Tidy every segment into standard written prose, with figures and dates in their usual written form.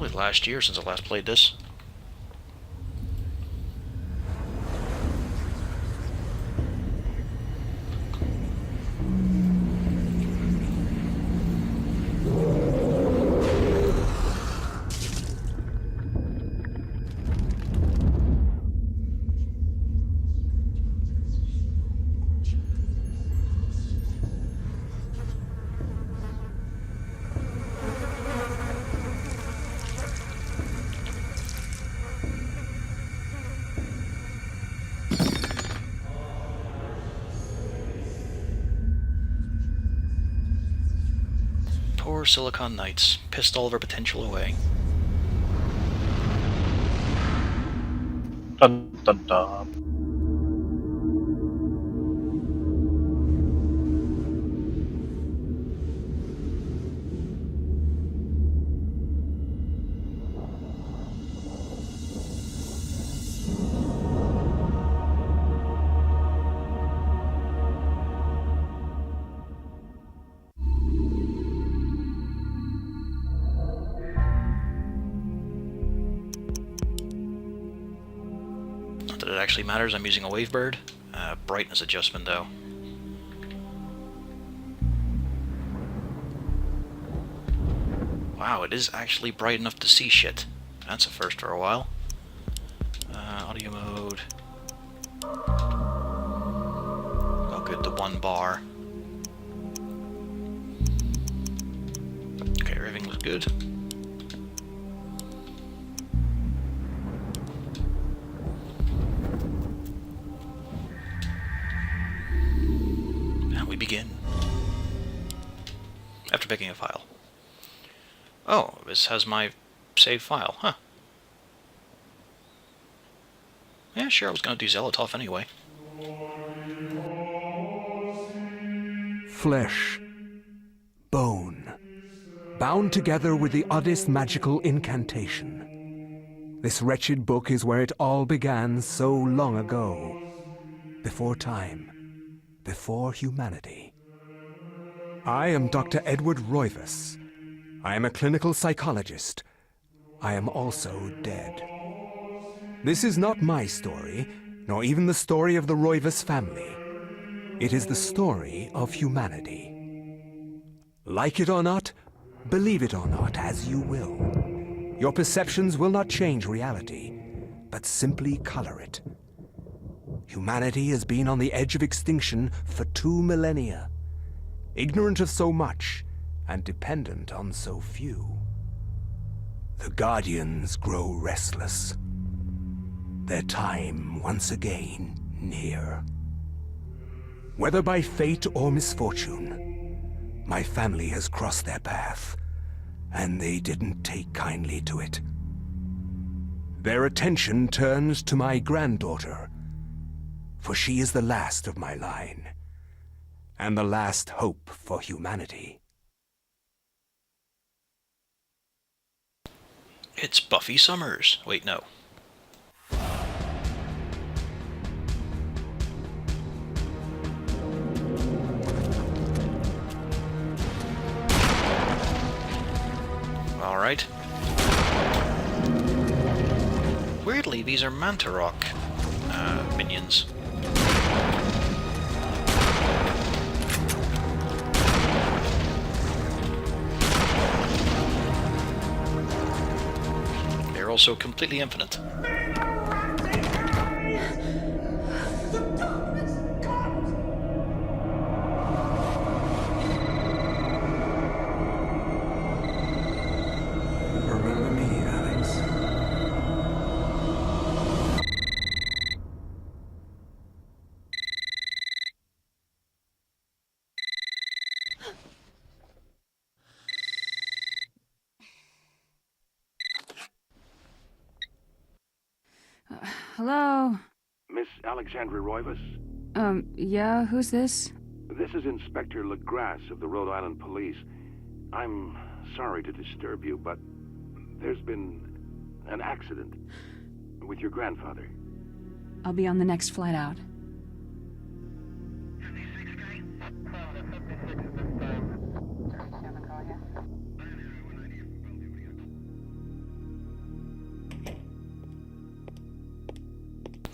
probably last year since I last played this. Poor Silicon Knights, pissed all of our potential away. Dun dun dun. Not that it actually matters, I'm using a Wavebird. Brightness adjustment though. Wow, it is actually bright enough to see shit. That's a first for a while. Audio mode. Oh good, the one bar. Okay, everything looks good. And we begin. After picking a file. Oh, this has my save file, huh. Yeah, sure, I was gonna do Xelotov anyway. Flesh, bone, bound together with the oddest magical incantation. This wretched book is where it all began so long ago. Before time, before humanity. I am Dr. Edward Roivas. I am a clinical psychologist. I am also dead. This is not my story, nor even the story of the Roivas family. It is the story of humanity. Like it or not, believe it or not, as you will. Your perceptions will not change reality, but simply color it. Humanity has been on the edge of extinction for 2 millennia, ignorant of so much and dependent on so few. The Guardians grow restless. Their time once again near. Whether by fate or misfortune, my family has crossed their path, and they didn't take kindly to it. Their attention turns to my granddaughter, for she is the last of my line, and the last hope for humanity. It's Buffy Summers. Wait, no. Alright. Weirdly, these are Mantarok minions. They're also completely infinite. Remember me, Alex? Hello? Miss Alexandra Roivas? Yeah, who's this? This is Inspector LeGrasse of the Rhode Island Police. I'm sorry to disturb you, but there's been an accident with your grandfather. I'll be on the next flight out.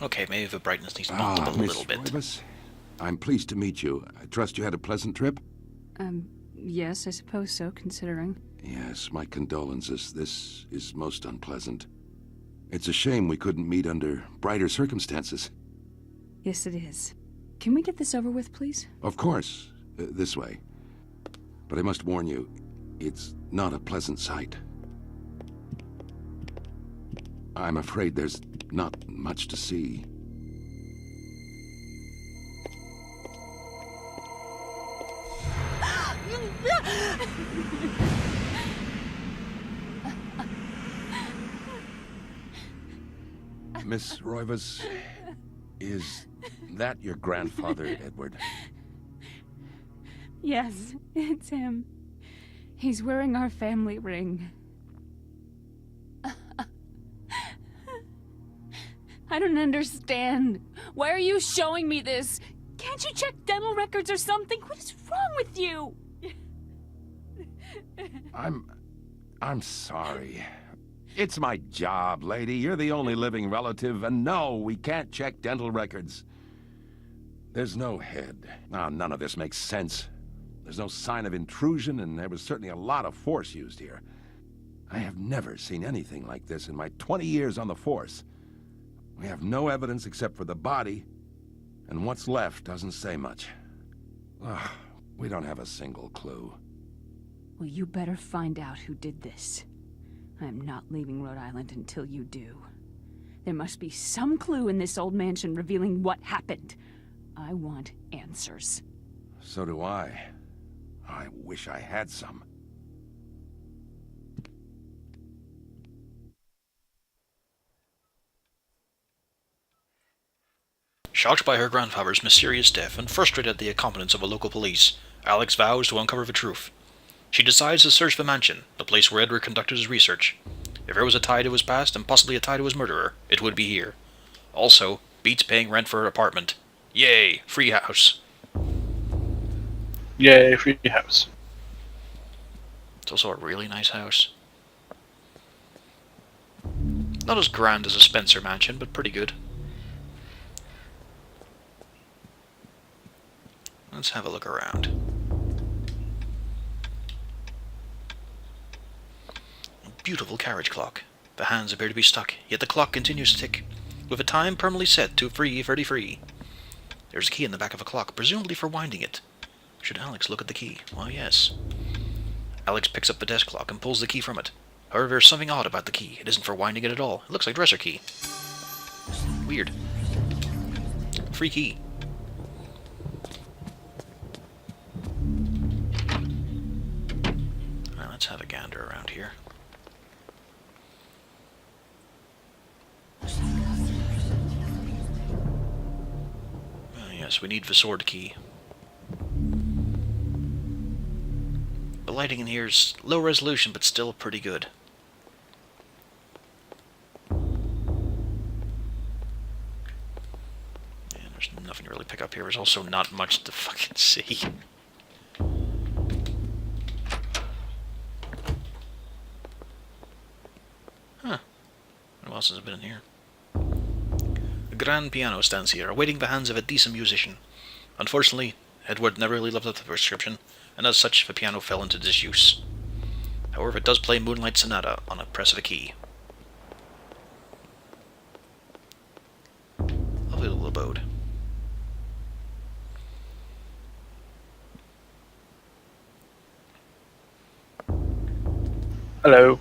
Okay, maybe the brightness needs bumped up a Miss little bit. Roivas, I'm pleased to meet you. I trust you had a pleasant trip? Yes, I suppose so, considering. Yes, my condolences. This is most unpleasant. It's a shame we couldn't meet under brighter circumstances. Yes, it is. Can we get this over with, please? Of course, this way. But I must warn you, it's not a pleasant sight. I'm afraid there's not much to see. Miss Roivas, is that your grandfather, Edward? Yes, it's him. He's wearing our family ring. I don't understand. Why are you showing me this? Can't you check dental records or something? What is wrong with you? I'm sorry. It's my job, lady. You're the only living relative, and no, we can't check dental records. There's no head. None of this makes sense. There's no sign of intrusion, and there was certainly a lot of force used here. I have never seen anything like this in my 20 years on the force. We have no evidence except for the body, and what's left doesn't say much. We don't have a single clue. Well, you better find out who did this. I am not leaving Rhode Island until you do. There must be some clue in this old mansion revealing what happened. I want answers. So do I. I wish I had some. Shocked by her grandfather's mysterious death and frustrated at the incompetence of the local police, Alex vows to uncover the truth. She decides to search the mansion, the place where Edward conducted his research. If there was a tie to his past and possibly a tie to his murderer, it would be here. Also, beats paying rent for her apartment. Yay, free house. Yay, free house. It's also a really nice house. Not as grand as a Spencer mansion, but pretty good. Let's have a look around. A beautiful carriage clock. The hands appear to be stuck, yet the clock continues to tick, with a time permanently set to 3:33. There's a key in the back of a clock, presumably for winding it. Should Alex look at the key? Well, yes. Alex picks up the desk clock and pulls the key from it. However, there's something odd about the key. It isn't for winding it at all. It looks like a dresser key. Weird. Free key. Now, let's have a gander around here. Yes, we need the sword key. The lighting in here is low resolution, but still pretty good. And there's nothing to really pick up here. There's also not much to fucking see. Huh. What else has been in here? A grand piano stands here, awaiting the hands of a decent musician. Unfortunately, Edward never really lived up to the prescription, and as such, the piano fell into disuse. However, it does play Moonlight Sonata on a press of a key. Lovely little abode. Hello.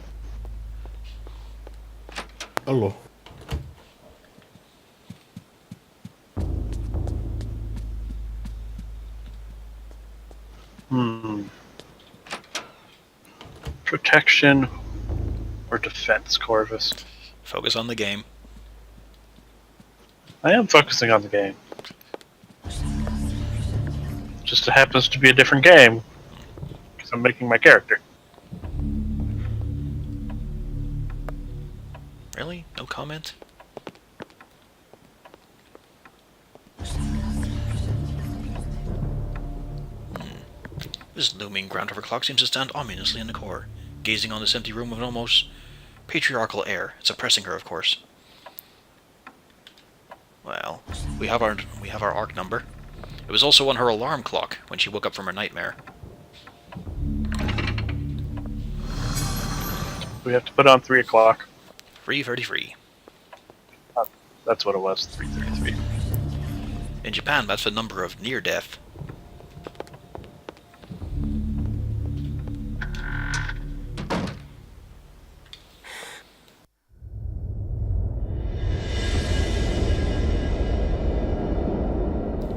Hello. Protection or defense, Corvus? Focus on the game. I am focusing on the game. Just happens to be a different game. Because I'm making my character. Really? No comment? This looming ground overclock seems to stand ominously in the core, gazing on this empty room with an almost patriarchal air. It's oppressing her, of course. Well, we have our arc number. It was also on her alarm clock when she woke up from her nightmare. We have to put on 3 o'clock. 3:33. That's what it was, 3:33. In Japan, that's the number of near death.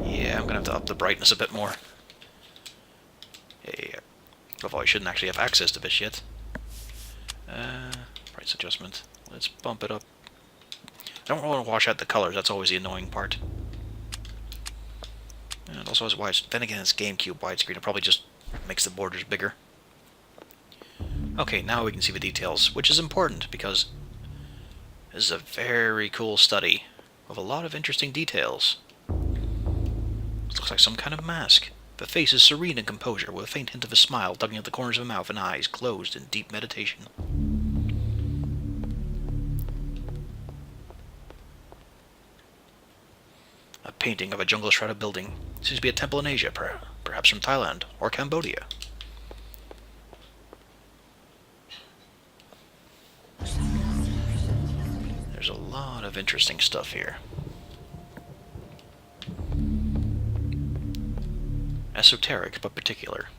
Yeah, I'm gonna have to up the brightness a bit more. Yeah. Although I shouldn't actually have access to this yet. Price adjustment. Let's bump it up. I don't want to wash out the colors, that's always the annoying part. And it also has wide. Then again, it's GameCube widescreen, it probably just makes the borders bigger. Okay, now we can see the details, which is important because this is a very cool study with a lot of interesting details. This looks like some kind of mask. The face is serene in composure, with a faint hint of a smile tugging at the corners of the mouth and eyes closed in deep meditation. A painting of a jungle-shrouded building. Seems to be a temple in Asia, perhaps from Thailand or Cambodia. There's a lot of interesting stuff here. Esoteric, but particular.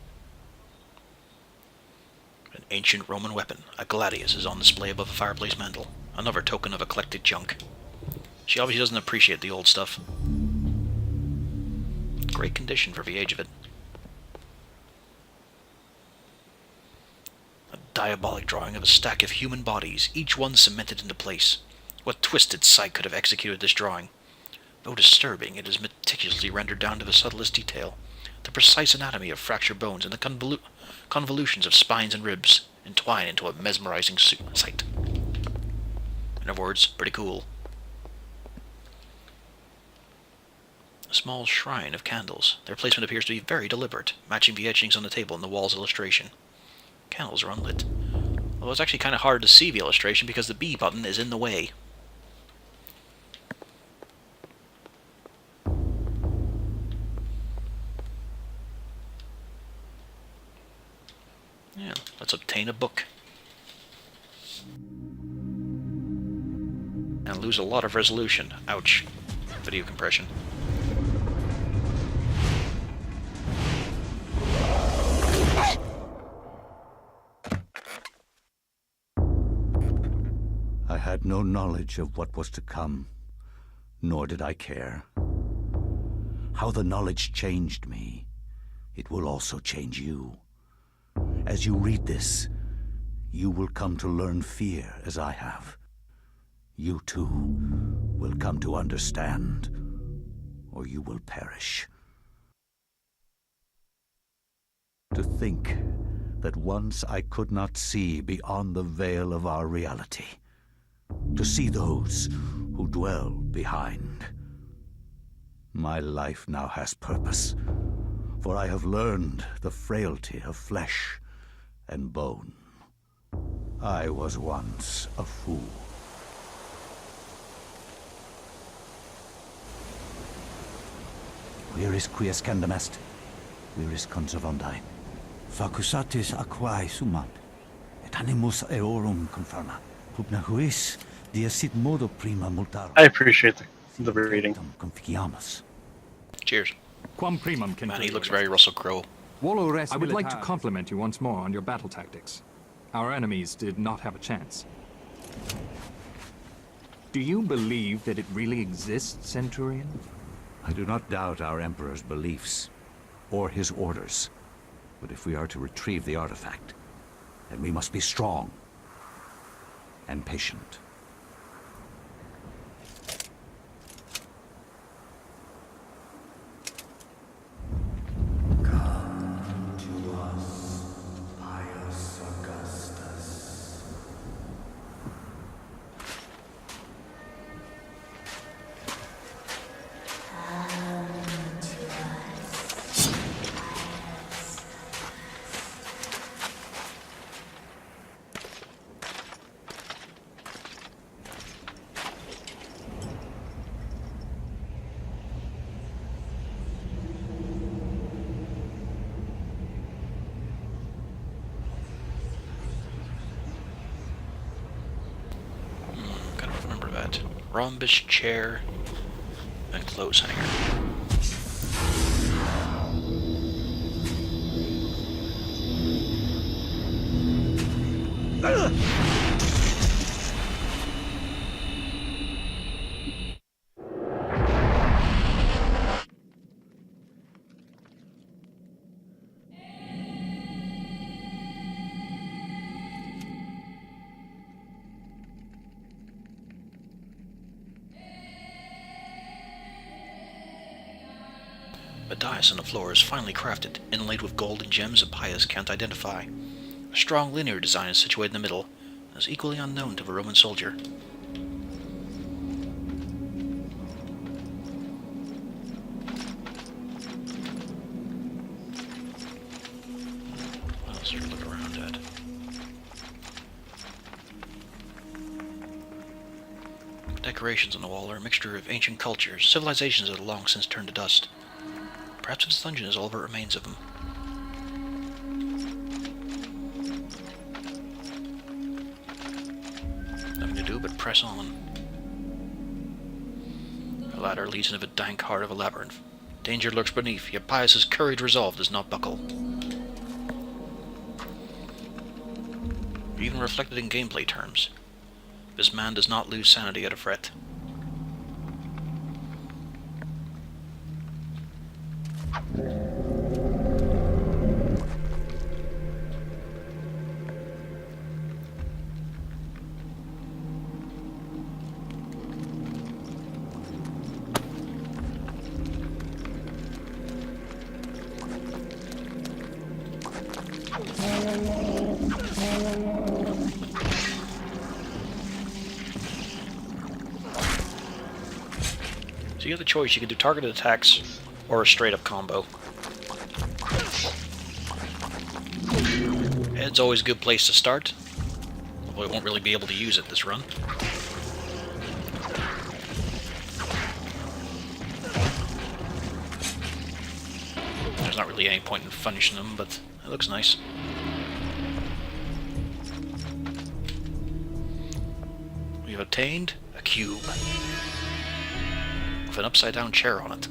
An ancient Roman weapon, a gladius, is on display above a fireplace mantel. Another token of eclectic junk. She obviously doesn't appreciate the old stuff. Great condition for the age of it. A diabolic drawing of a stack of human bodies, each one cemented into place. What twisted sight could have executed this drawing? Though disturbing, it is meticulously rendered down to the subtlest detail. The precise anatomy of fractured bones and the convolutions of spines and ribs entwine into a mesmerizing sight. In other words, pretty cool. A small shrine of candles. Their placement appears to be very deliberate, matching the etchings on the table and the wall's illustration. Candles are unlit. Although it's actually kind of hard to see the illustration because the B button is in the way. Yeah, let's obtain a book. And lose a lot of resolution. Ouch. Video compression. I had no knowledge of what was to come, nor did I care. How the knowledge changed me, it will also change you. As you read this, you will come to learn fear as I have. You too will come to understand, or you will perish. To think that once I could not see beyond the veil of our reality. To see those who dwell behind. My life now has purpose, for I have learned the frailty of flesh and bone. I was once a fool. Where is Quies Candamest? Where is Conservondine? Facusatis aquae sumat, et animus eorum confirma. Pugna huis, dia sit modo prima multarum. I appreciate the reading. Conficiamus. Cheers. Quam primum Man, he looks very Russell Crowe. I would like to compliment you once more on your battle tactics. Our enemies did not have a chance. Do you believe that it really exists, Centurion? I do not doubt our Emperor's beliefs, or his orders. But if we are to retrieve the artifact, then we must be strong and patient. rhombus, chair, and clothes hanger. A dais on the floor is finely crafted, inlaid with gold and gems that Pius can't identify. A strong linear design is situated in the middle, and is equally unknown to the Roman soldier. What else should we look around at? The decorations on the wall are a mixture of ancient cultures, civilizations that have long since turned to dust. Perhaps this dungeon is all that remains of them. Nothing to do but press on. A ladder leads into the dank heart of a labyrinth. Danger lurks beneath, yet Pius's courage resolve does not buckle. Even reflected in gameplay terms, this man does not lose sanity at a fret. So you have the choice, you can do targeted attacks or a straight up combo. Head's always a good place to start, although I won't really be able to use it this run. There's not really any point in finishing them, but it looks nice. We have obtained a cube with an upside down chair on it.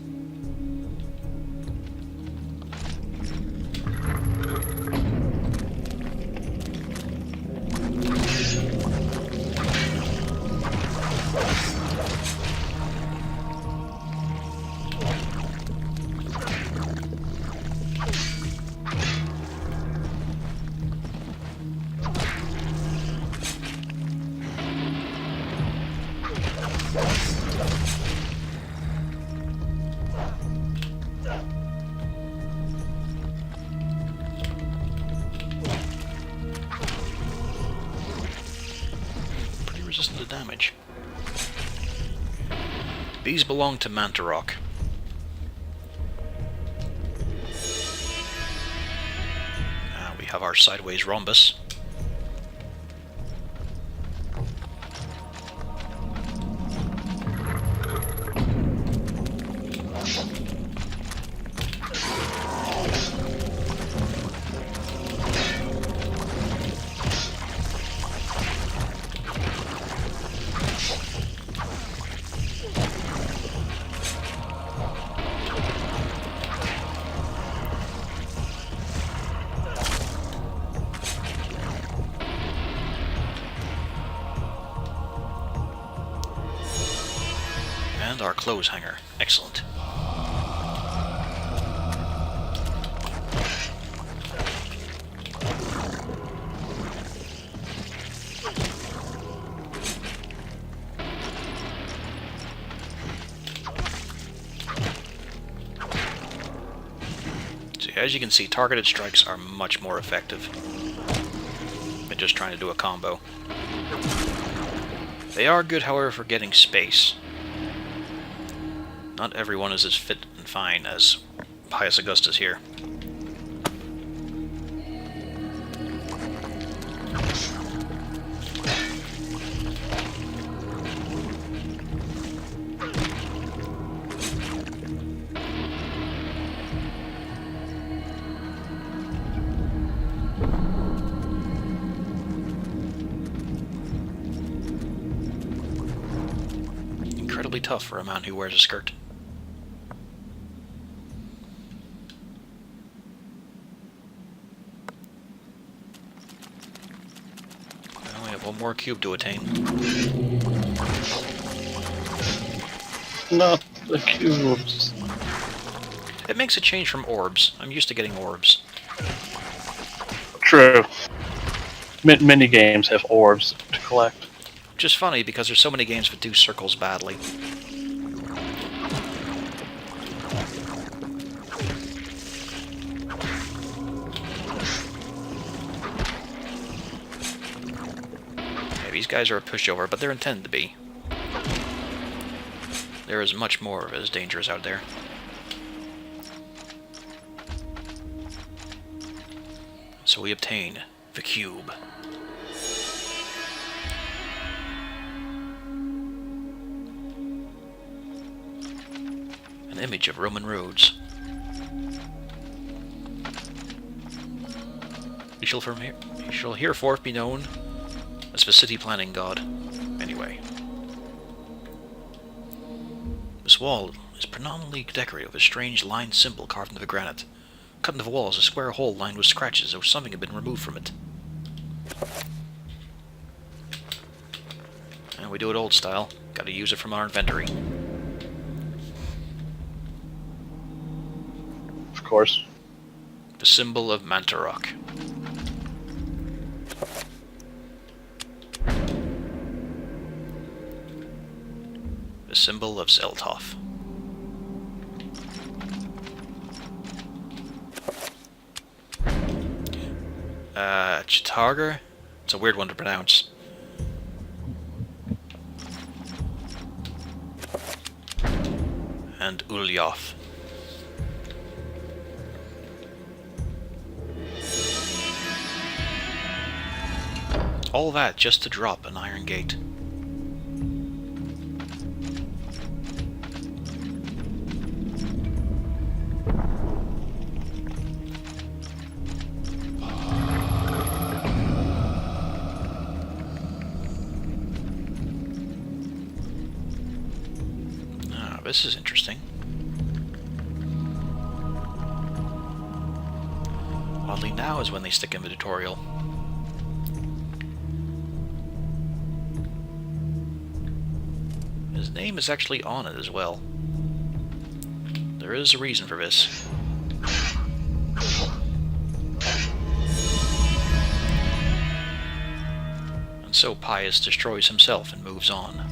Resistant to damage. These belong to Mantarok. Now we have our sideways rhombus. And our clothes hanger. Excellent. So as you can see, targeted strikes are much more effective than just trying to do a combo. They are good, however, for getting space. Not everyone is as fit and fine as Pius Augustus here. incredibly tough for a man who wears a skirt. Well, we have one more cube to attain. Not the cubes. It makes a change from orbs. I'm used to getting orbs. True. Many games have orbs to collect. Which is funny because there's so many games that do circles badly. Yeah, these guys are a pushover, but they're intended to be. There is much more of it as dangerous out there. So we obtain the cube. An image of Roman roads. He shall hereforth be known as the city planning god. Anyway. This wall is predominantly decorated with a strange line symbol carved into the granite. Cut into the wall is a square hole lined with scratches as though something had been removed from it. And we do it old style. Gotta use it from our inventory. Of course. The symbol of Mantarok. The symbol of Zeltov. Chitarger? It's a weird one to pronounce. And Ulyov. All that just to drop an iron gate. This is interesting. Oddly, now is when they stick in the tutorial. His name is actually on it as well. There is a reason for this. And so Pius destroys himself and moves on.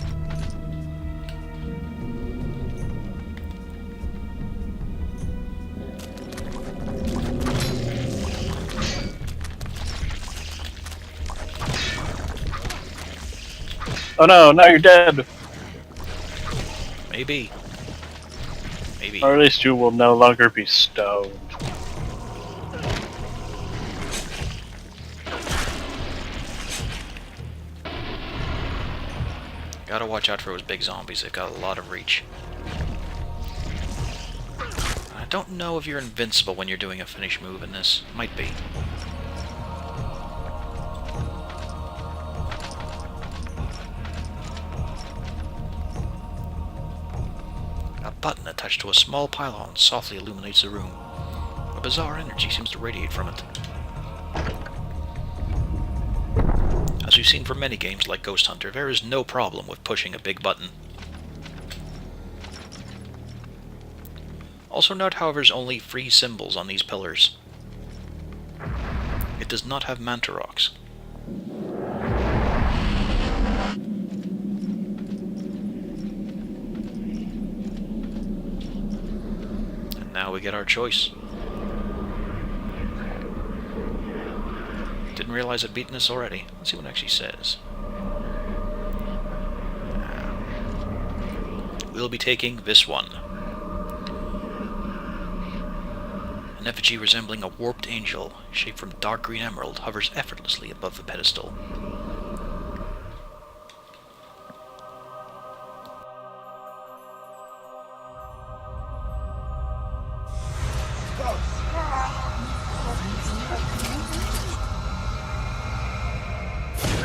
Oh no, now you're dead! Maybe. Maybe. Or at least you will no longer be stoned. Gotta watch out for those big zombies, they've got a lot of reach. I don't know if you're invincible when you're doing a finish move in this. Might be. A button attached to a small pylon softly illuminates the room. A bizarre energy seems to radiate from it. As we've seen from many games like Ghost Hunter, there is no problem with pushing a big button. Also note, however, there's only 3 symbols on these pillars. It does not have Mantaroks. And now we get our choice. Didn't realize I'd beaten this already. Let's see what it actually says. We'll be taking this one. An effigy resembling a warped angel, shaped from dark green emerald, hovers effortlessly above the pedestal.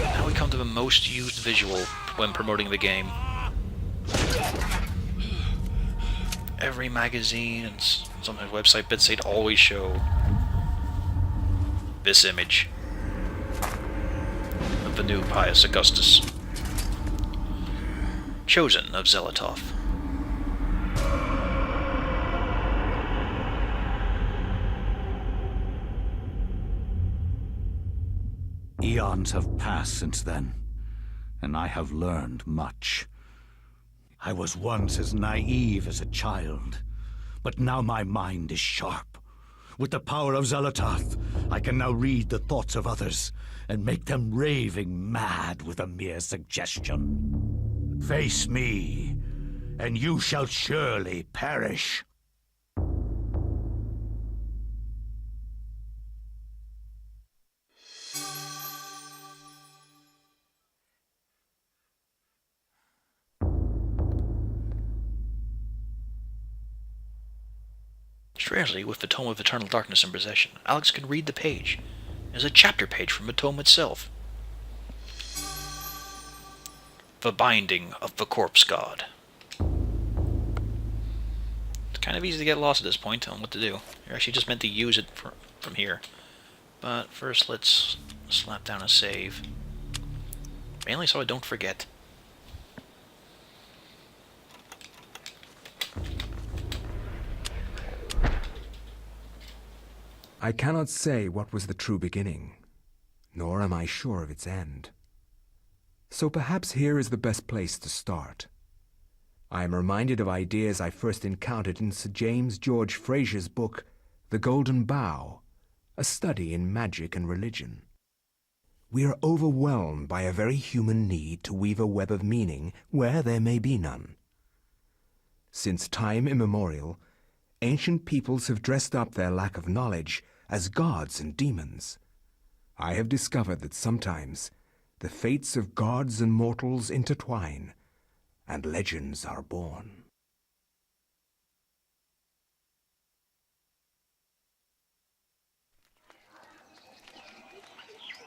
Now we come to the most used visual when promoting the game. every magazine and sometimes website bits, they'd always show this image of the new Pius Augustus, chosen of Zelatov. Eons have passed since then, and I have learned much. I was once as naive as a child, but now my mind is sharp. With the power of Zelatoth, I can now read the thoughts of others and make them raving mad with a mere suggestion. Face me, and you shall surely perish. Strangely, with the Tome of Eternal Darkness in possession, Alex can read the page. There's a chapter page from the tome itself. The Binding of the Corpse God. It's kind of easy to get lost at this point on what to do. You're actually just meant to use it from here. But first, let's slap down a save. Mainly so I don't forget. I cannot say what was the true beginning, nor am I sure of its end. So perhaps here is the best place to start. I am reminded of ideas I first encountered in Sir James George Fraser's book, The Golden Bough, a study in magic and religion. We are overwhelmed by a very human need to weave a web of meaning where there may be none. Since time immemorial, ancient peoples have dressed up their lack of knowledge as gods and demons. I have discovered that sometimes the fates of gods and mortals intertwine, and legends are born.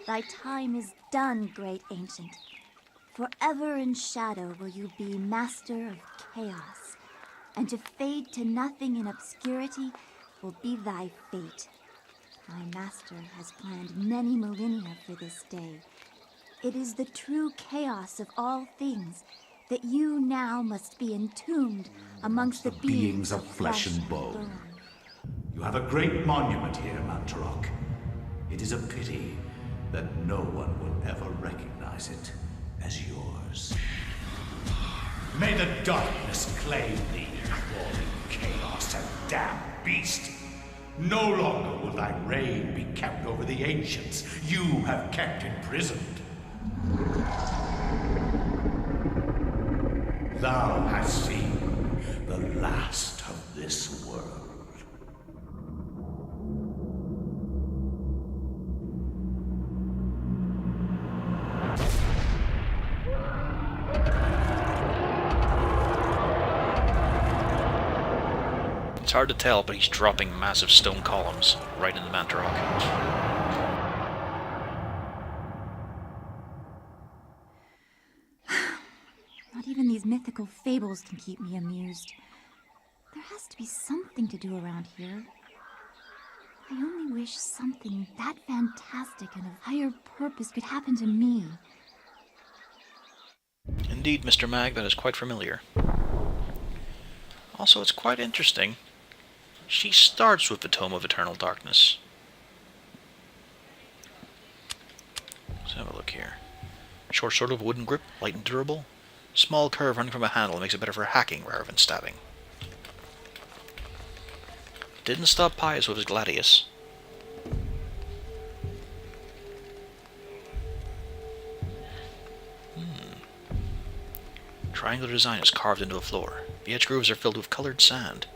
Thy time is done, great ancient. Forever in shadow will you be master of chaos, and to fade to nothing in obscurity will be thy fate. My master has planned many millennia for this day. It is the true chaos of all things that you now must be entombed amongst the beings of flesh and bone. You have a great monument here, Mantarok. It is a pity that no one will ever recognize it as yours. May the darkness claim thee, crawling chaos and damned beast. No longer will thy reign be kept over the ancients you have kept imprisoned. Thou hast seen the last of this world. It's hard to tell, but he's dropping massive stone columns right into Mantarok. Not even these mythical fables can keep me amused. There has to be something to do around here. I only wish something that fantastic and of higher purpose could happen to me. Indeed, Mr. Mag, that is quite familiar. Also, it's quite interesting. She starts with the Tome of Eternal Darkness. Let's have a look here. Short sword of wooden grip, light and durable. Small curve running from a handle makes it better for hacking rather than stabbing. Didn't stop Pius with his gladius. Triangular design is carved into the floor. The edge grooves are filled with colored sand.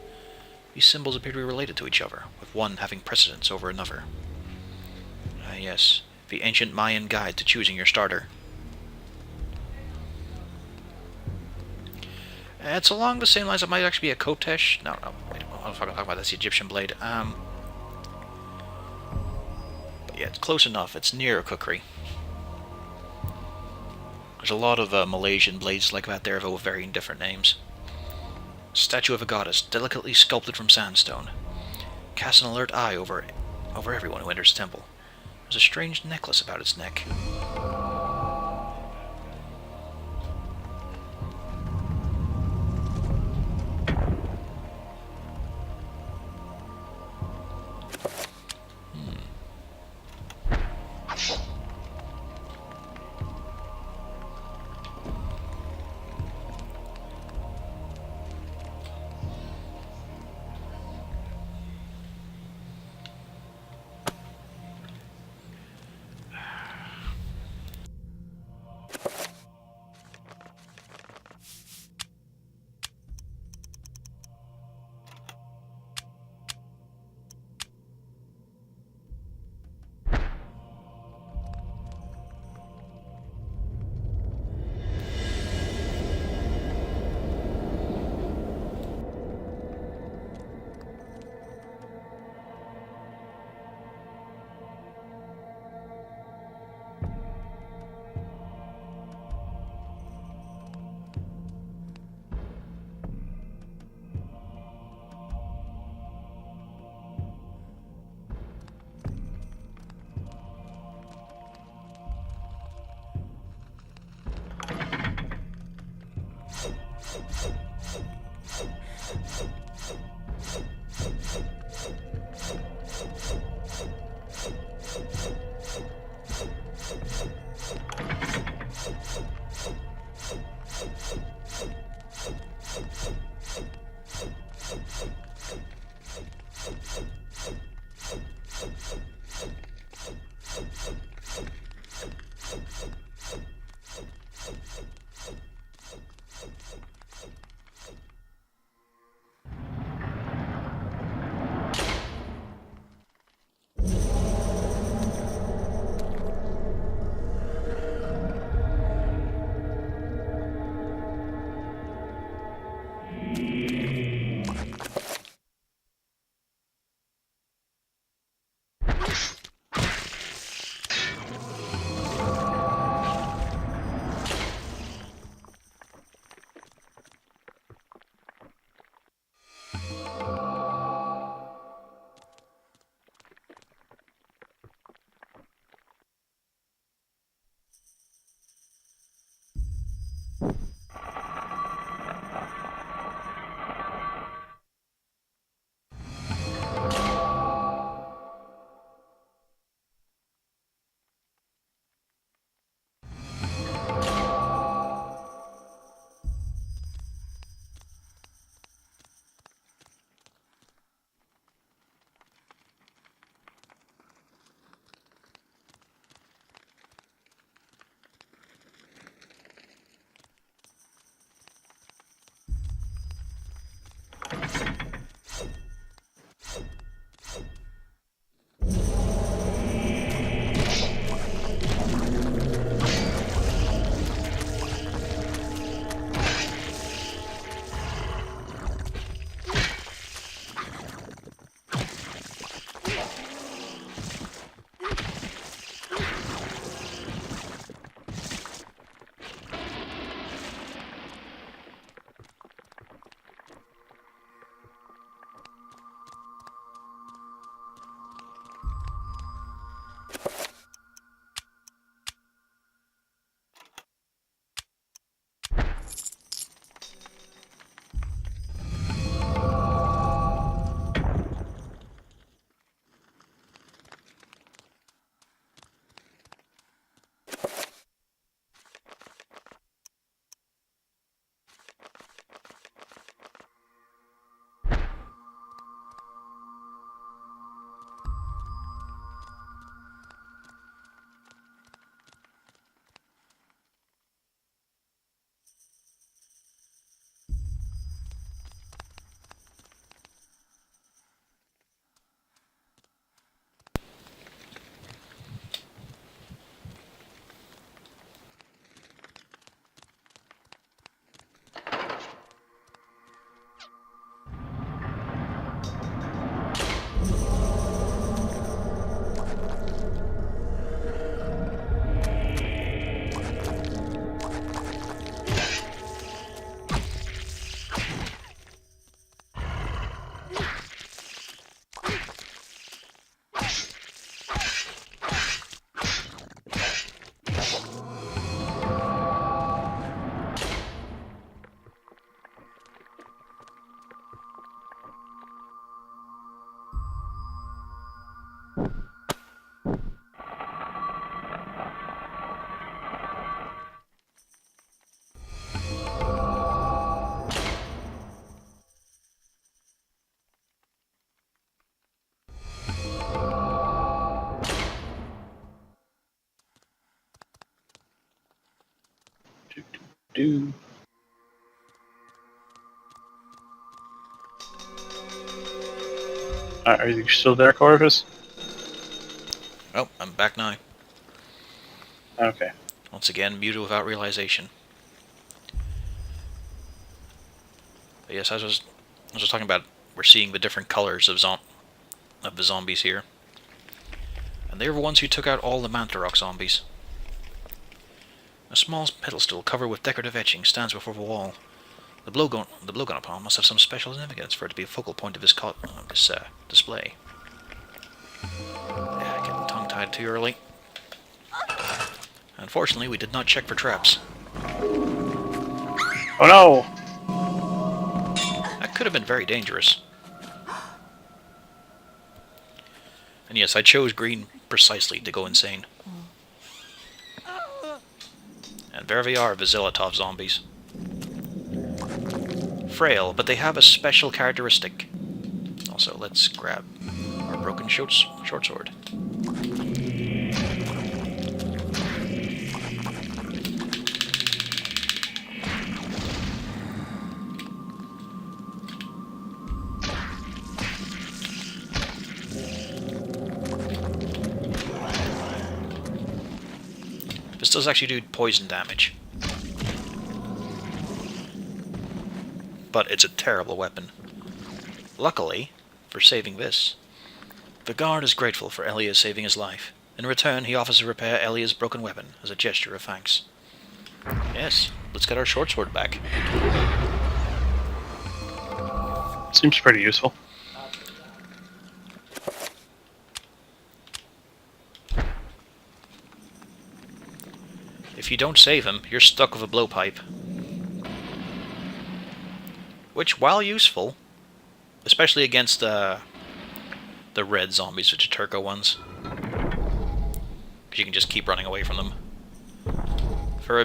These symbols appear to be related to each other, with one having precedence over another. Ah yes, the ancient Mayan guide to choosing your starter. It's along the same lines. It might actually be a Kotesh. No, wait, I'll talk about that's the Egyptian blade. But yeah, it's close enough. It's near a kukri. There's a lot of Malaysian blades like that there, though with varying different names. Statue of a goddess, delicately sculpted from sandstone. Casts an alert eye over everyone who enters the temple. There's a strange necklace about its neck. do. Are you still there, Corvus? Oh, I'm back now. Okay. Once again, muted without realization. But yes, I was just talking about, we're seeing the different colors of the zombies here. And they were the ones who took out all the Mantarok zombies. A small pedestal covered with decorative etchings stands before the wall. The blowgun upon must have some special significance for it to be a focal point of this display. Yeah, getting tongue-tied too early. Unfortunately, we did not check for traps. Oh no! That could have been very dangerous. And yes, I chose green precisely to go insane. And there they are, the Zilotov zombies. Frail, but they have a special characteristic. Also, let's grab our broken short sword. This does actually do poison damage. But it's a terrible weapon. Luckily, for saving this, the guard is grateful for Elias saving his life. In return, he offers to repair Elias' broken weapon as a gesture of thanks. Yes, let's get our short sword back. Seems pretty useful. If you don't save him, you're stuck with a blowpipe. Which, while useful, especially against the red zombies, which are Turco ones, because you can just keep running away from them. For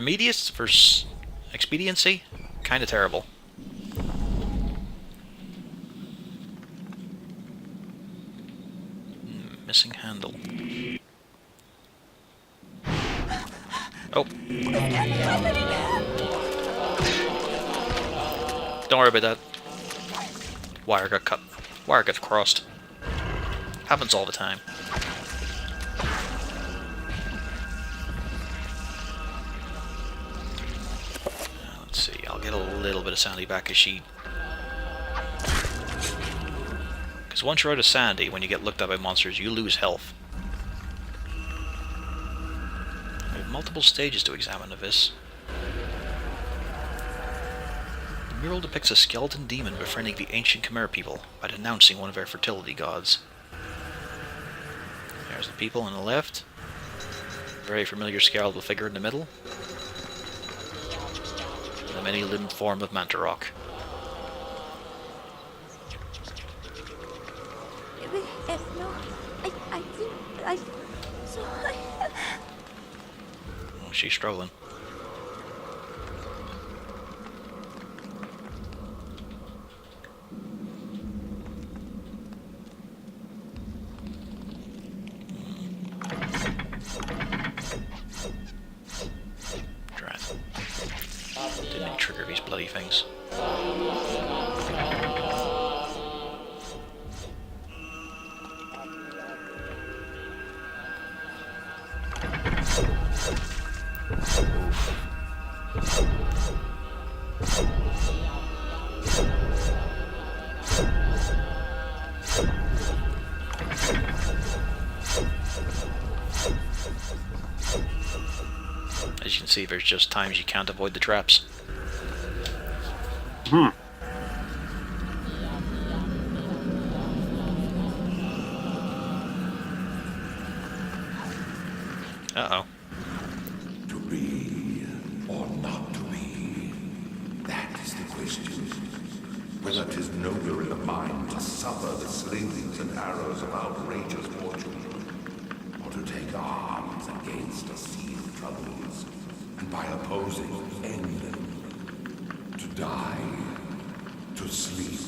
expediency, kind of terrible. Missing handle. Oh. Don't worry about that. Wire got cut. Wire got crossed. Happens all the time. Let's see, I'll get a little bit of Sandy back as she... Because once you're out of Sandy, when you get looked at by monsters, you lose health. We have multiple stages to examine of this. The mural depicts a skeleton demon befriending the ancient Khmer people by denouncing one of their fertility gods. There's the people on the left. Very familiar skeletal figure in the middle. And the many-limbed form of Mantarok. Oh, she's struggling. Drat. Didn't trigger these bloody things. As you can see, there's just times you can't avoid the traps. Uh-oh. To be or not to be, that is the question. Whether 'tis nobler in the mind to suffer the slings and arrows of outrageous fortune, or to take arms against a sea of troubles, and by opposing end them, to die, to sleep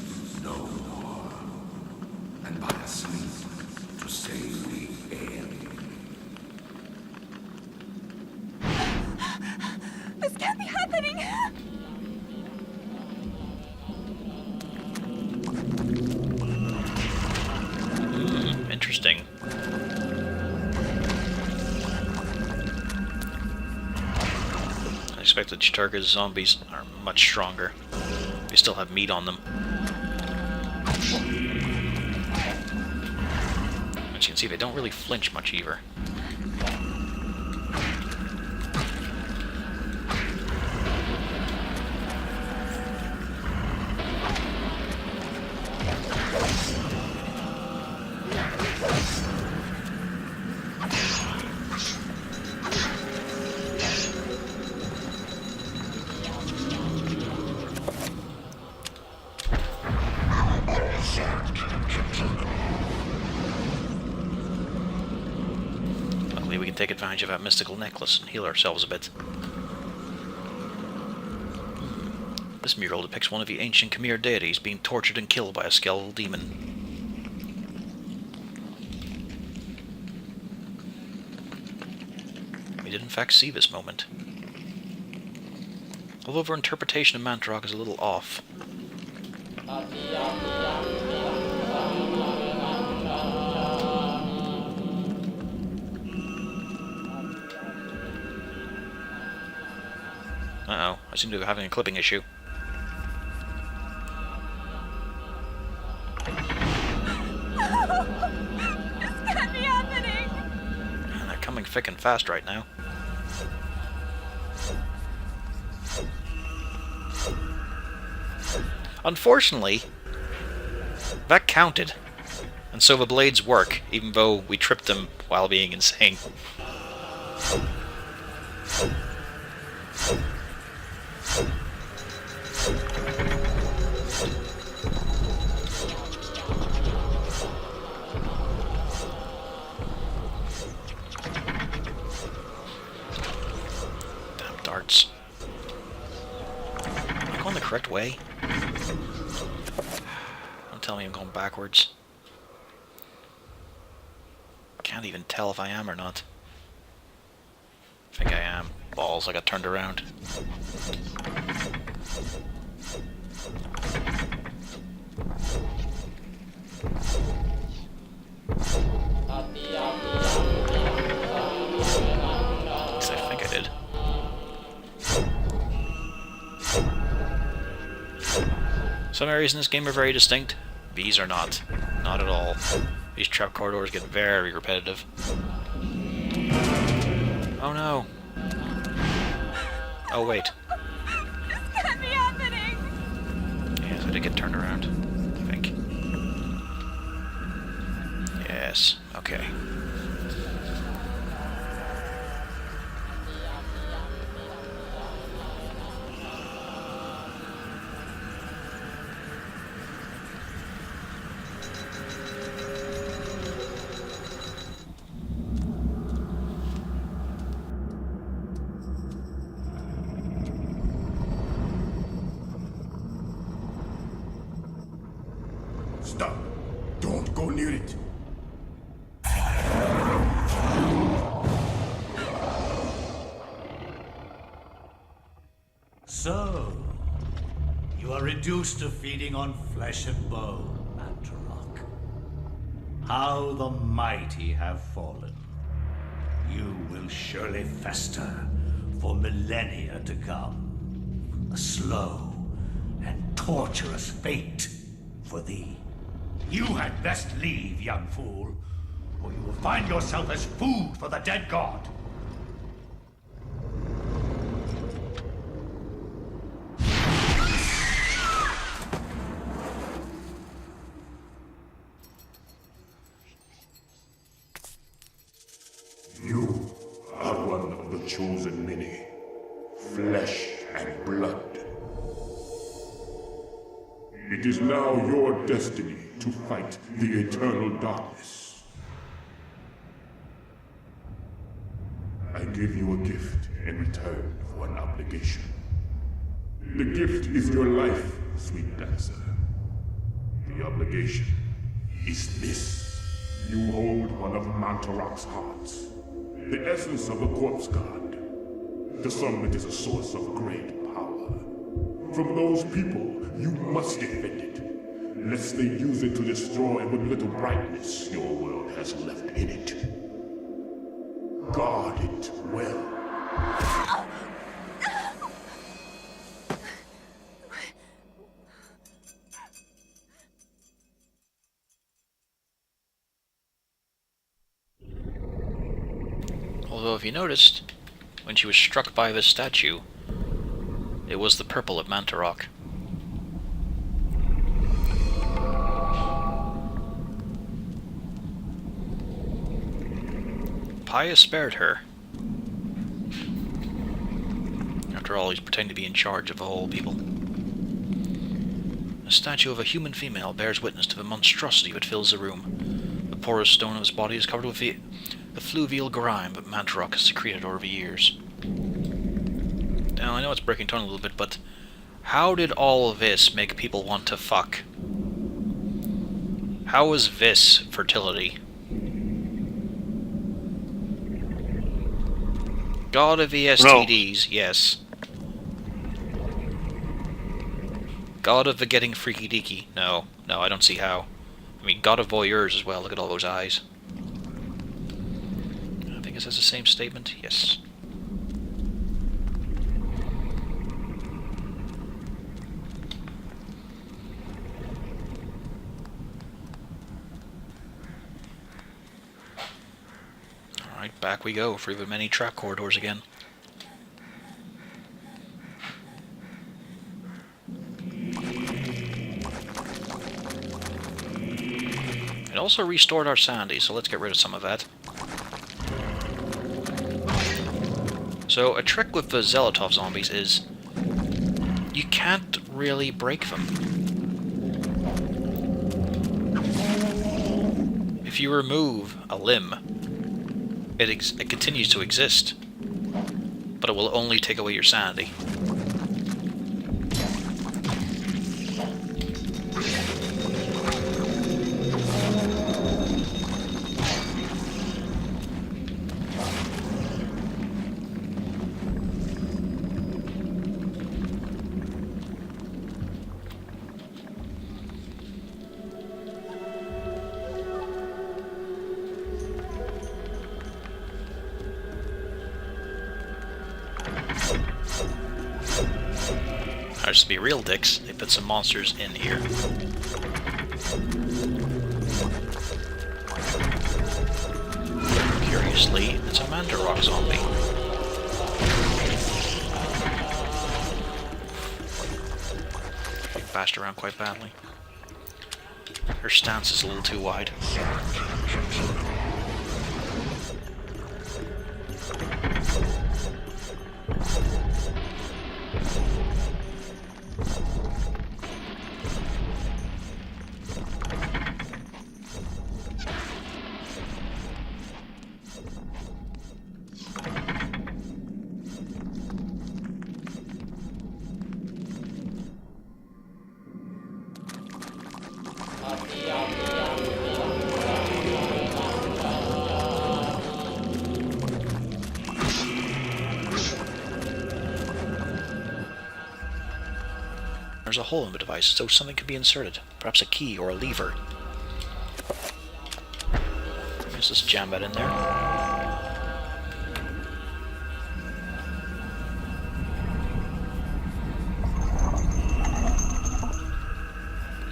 no more, and by a sleep to save the end. This can't be happening! expected Chiturga's zombies are much stronger. They still have meat on them. As you can see, they don't really flinch much either. Luckily, we can take advantage of that mystical necklace and heal ourselves a bit. This mural depicts one of the ancient Khmer deities being tortured and killed by a skeletal demon. We did in fact see this moment. Although our interpretation of Mantarok is a little off. Uh-oh, I seem to be having a clipping issue. This can't be happening! And they're coming thick and fast right now. Unfortunately, that counted. And so the blades work, even though we tripped them while being insane. Damn darts. Am I going the correct way? Don't tell me I'm going backwards. Can't even tell if I am or not. I think I am. Balls, I got turned around. At least I think I did. Some areas in this game are very distinct. These are not. Not at all. These trap corridors get very repetitive. Oh no. Oh wait. This can't be happening! Yes, I did get turned around, I think. Yes, okay. Stop. Don't go near it. So, you are reduced to feeding on flesh and bone, Mantarok. How the mighty have fallen. You will surely fester for millennia to come. A slow and torturous fate for thee. You had best leave, young fool, or you will find yourself as food for the dead god. You are one of the chosen many, flesh and blood. It is now your destiny to fight the eternal darkness. I give you a gift in return for an obligation. The gift is your life, sweet dancer. The obligation is this. You hold one of Mantarok's hearts, the essence of a corpse god. To some, it is a source of great power. From those people, you must defend it, lest they use it to destroy what little brightness your world has left in it. Guard it well. Although, if you noticed, when she was struck by this statue, it was the purple of Mantarok. Pius spared her. After all, he's pretending to be in charge of the whole people. A statue of a human female bears witness to the monstrosity that fills the room. The porous stone of his body is covered with the fluvial grime that Mantarok has secreted over the years. Now, I know it's breaking tone a little bit, but how did all of this make people want to fuck? How was this fertility? God of the STDs, yes. God of the getting freaky deaky, no. No, I don't see how. I mean, God of voyeurs as well, look at all those eyes. I think it says the same statement, yes. Alright, back we go through the many trap corridors again. It also restored our sanity, so let's get rid of some of that. So, a trick with the Zelotov zombies is you can't really break them. If you remove a limb, it continues to exist, but it will only take away your sanity. Just to be real dicks, they put some monsters in here. Curiously, it's a Mantarok zombie. Being bashed around quite badly. Her stance is a little too wide. There's a hole in the device, so something could be inserted. Perhaps a key or a lever. Let's just jam that in there.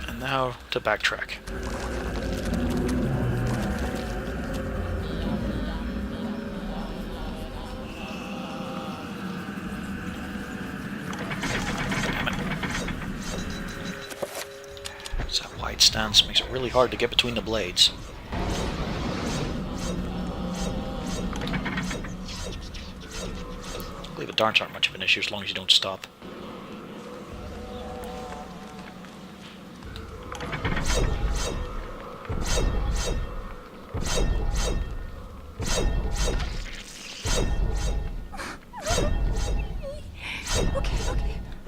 And now to backtrack. Stance makes it really hard to get between the blades. I believe the darts aren't much of an issue as long as you don't stop.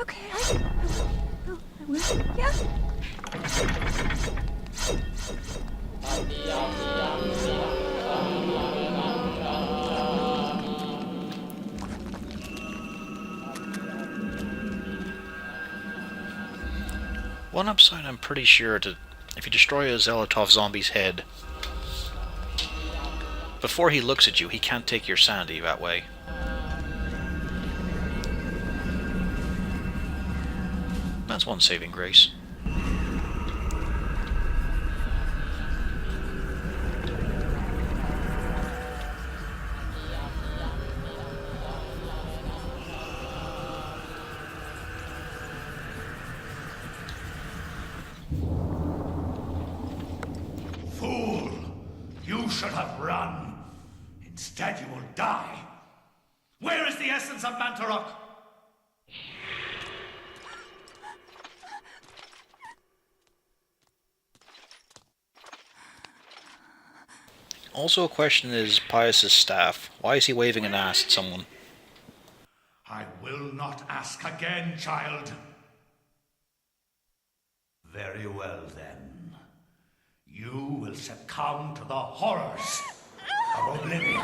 Okay, I will, yeah. One upside I'm pretty sure to, if you destroy a Zelotov zombie's head, before he looks at you, he can't take your sanity that way. That's one saving grace. should have run. Instead, you will die. Where is the essence of Mantarok? Also, a question is Pius's staff. Why is he waving an ass at someone? I will not ask again, child. Very well, then. You will succumb to the horrors of oblivion.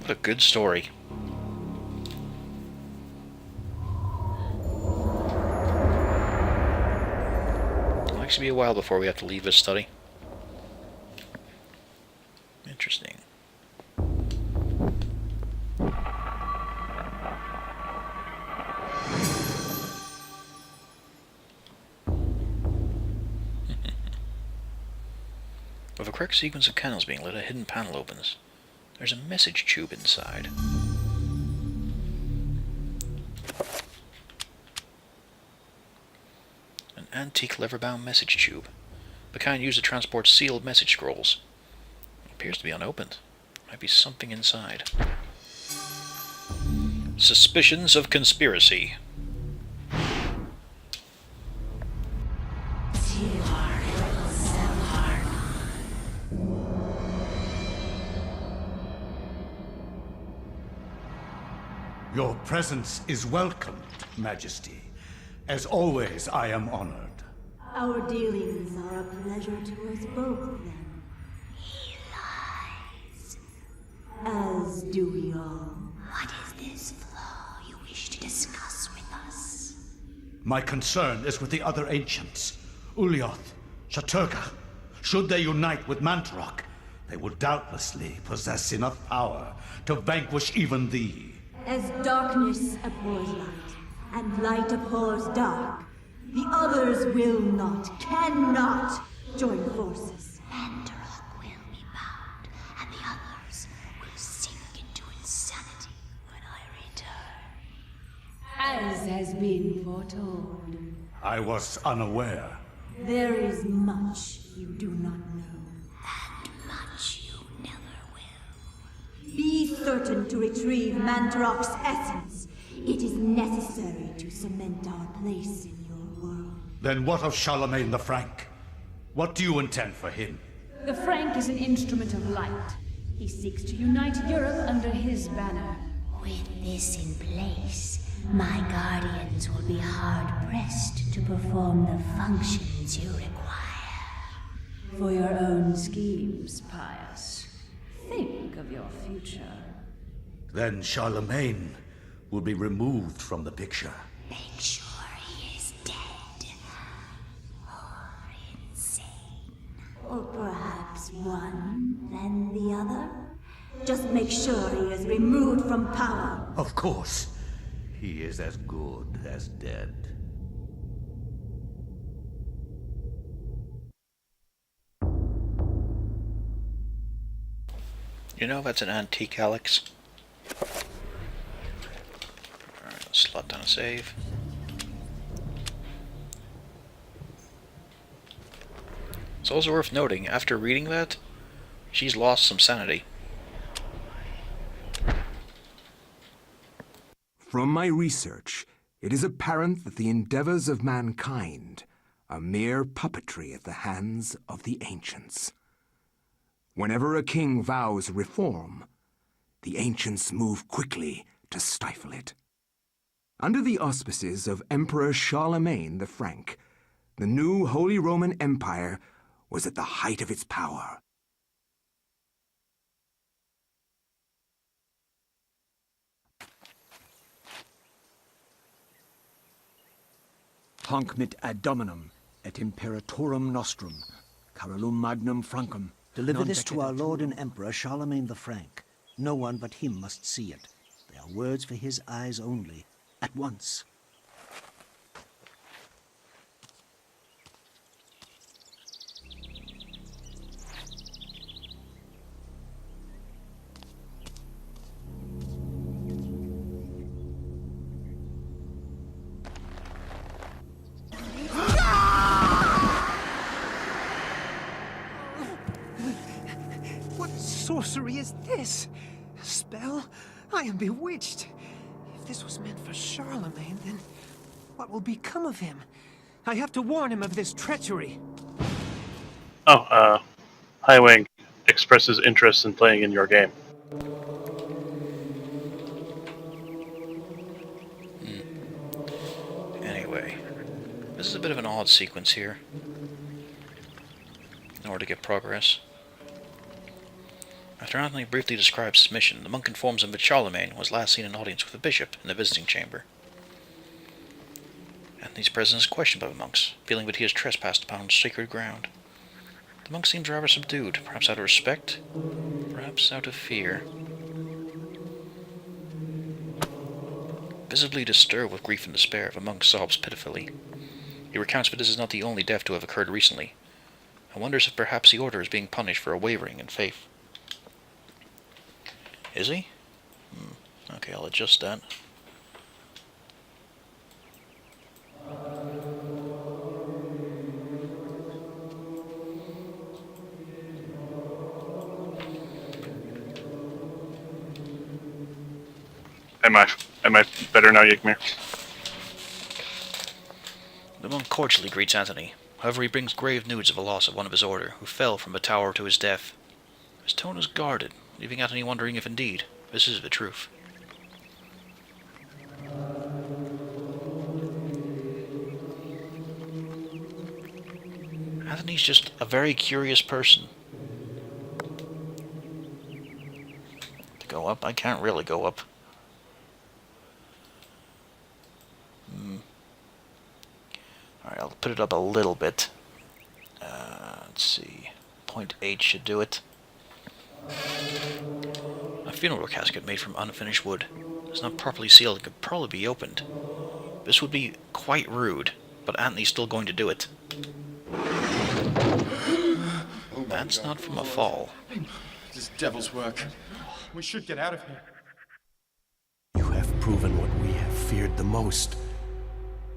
What a good story. It likes to be a while before we have to leave this study. Interesting. With a correct sequence of candles being lit, a hidden panel opens. There's a message tube inside. An antique lever-bound message tube. The kind used to transport sealed message scrolls. It appears to be unopened. Might be something inside. Suspicions of conspiracy. Your presence is welcomed, Majesty. As always, I am honored. Our dealings are a pleasure to us both, then. He lies. As do we all. What is this flaw you wish to discuss with us? My concern is with the other ancients. Ulyaoth, Shaturga. Should they unite with Mantarok, they will doubtlessly possess enough power to vanquish even thee. As darkness abhors light, and light abhors dark, the others will not, cannot join forces. Mantarok will be bound, and the others will sink into insanity when I return. As has been foretold. I was unaware. There is much you do not know. And much you never will. Be certain to retrieve Mantarok's essence. It is necessary to cement our place in your world. Then what of Charlemagne the Frank? What do you intend for him? The Frank is an instrument of light. He seeks to unite Europe under his banner. With this in place, my guardians will be hard-pressed to perform the functions you require. For your own schemes, Pius. Think of your future. Then Charlemagne will be removed from the picture. Make sure he is dead. Or insane. Or perhaps one, then the other. Just make sure he is removed from power. Of course. He is as good as dead. You know that's an antique, Alex. Alright, let's slot down a save. It's also worth noting, after reading that, she's lost some sanity. From my research, it is apparent that the endeavors of mankind are mere puppetry at the hands of the ancients. Whenever a king vows reform, the ancients move quickly to stifle it. Under the auspices of Emperor Charlemagne the Frank, the new Holy Roman Empire was at the height of its power. Hanc mit ad dominum et imperatorum nostrum, Carolum magnum Francum. Deliver this to our Lord and Emperor Charlemagne the Frank. No one but him must see it. They are words for his eyes only, at once. What sorcery is this? A spell? I am bewitched. If this was meant for Charlemagne, then what will become of him? I have to warn him of this treachery. Oh, Highwing expresses interest in playing in your game. Anyway, this is a bit of an odd sequence here. In order to get progress. After Anthony briefly describes his mission, the monk informs him that Charlemagne was last seen in audience with the bishop in the visiting chamber. Anthony's presence is questioned by the monks, feeling that he has trespassed upon sacred ground. The monk seems rather subdued, perhaps out of respect, perhaps out of fear. Visibly disturbed with grief and despair, the monk sobs pitifully. He recounts that this is not the only death to have occurred recently, and wonders if perhaps the order is being punished for a wavering in faith. Is he? Okay, I'll adjust that. Am I better now, Ygmir? The monk cordially greets Anthony. However, he brings grave news of the loss of one of his order, who fell from the tower to his death. His tone is guarded, leaving Anthony wondering if indeed this is the truth. Anthony's just a very curious person. To go up? I can't really go up. Alright, I'll put it up a little bit. Let's see. 0.8 should do it. A funeral casket made from unfinished wood. It's not properly sealed and could probably be opened. This would be quite rude, but Anthony's still going to do it. That's not from a fall. This devil's work. We should get out of here. You have proven what we have feared the most.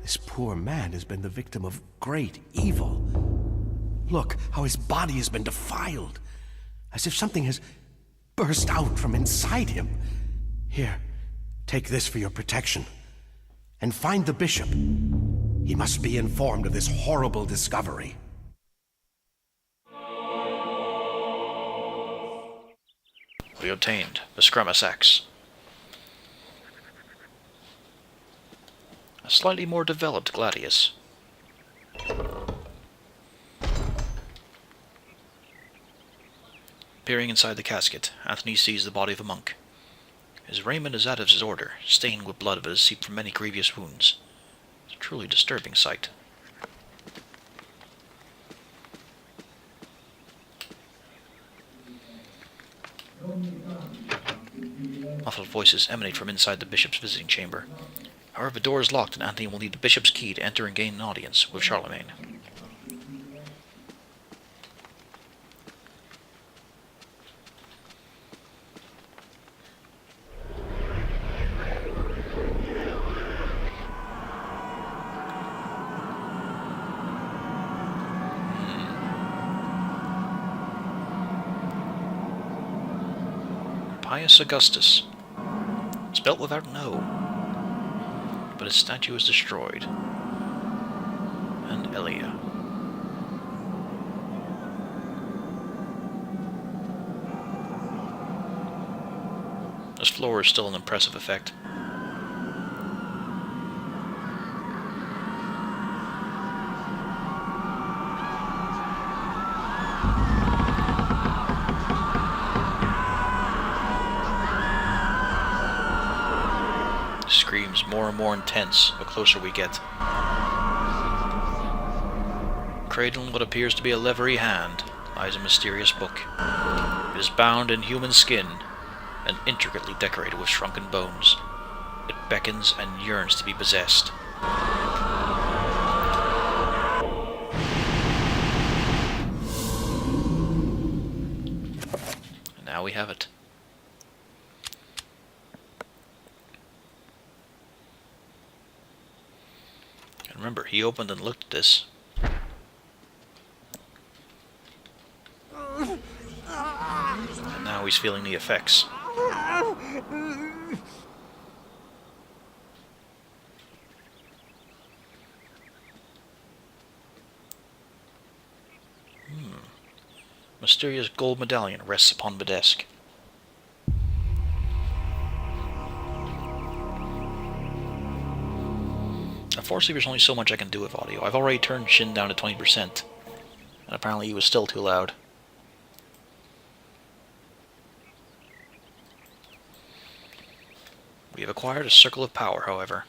This poor man has been the victim of great evil. Look how his body has been defiled, as if something has burst out from inside him. Here, take this for your protection. And find the bishop. He must be informed of this horrible discovery. We obtained the Scremus Axe. A slightly more developed gladius. Peering inside the casket, Anthony sees the body of a monk. His raiment is that of his order, stained with blood that has seeped from many grievous wounds. It's a truly disturbing sight. Muffled voices emanate from inside the bishop's visiting chamber. However, the door is locked and Anthony will need the bishop's key to enter and gain an audience with Charlemagne. Pius Augustus. Spelt without an O. But his statue is destroyed. And Elia. This floor is still an impressive effect. Screams more and more intense the closer we get. Cradled in what appears to be a leathery hand lies a mysterious book. It is bound in human skin and intricately decorated with shrunken bones. It beckons and yearns to be possessed. And now we have it. And remember, he opened and looked at this. And now he's feeling the effects. Mysterious gold medallion rests upon the desk. Unfortunately, there's only so much I can do with audio. I've already turned Shin down to 20%, and apparently he was still too loud. We have acquired a circle of power, however.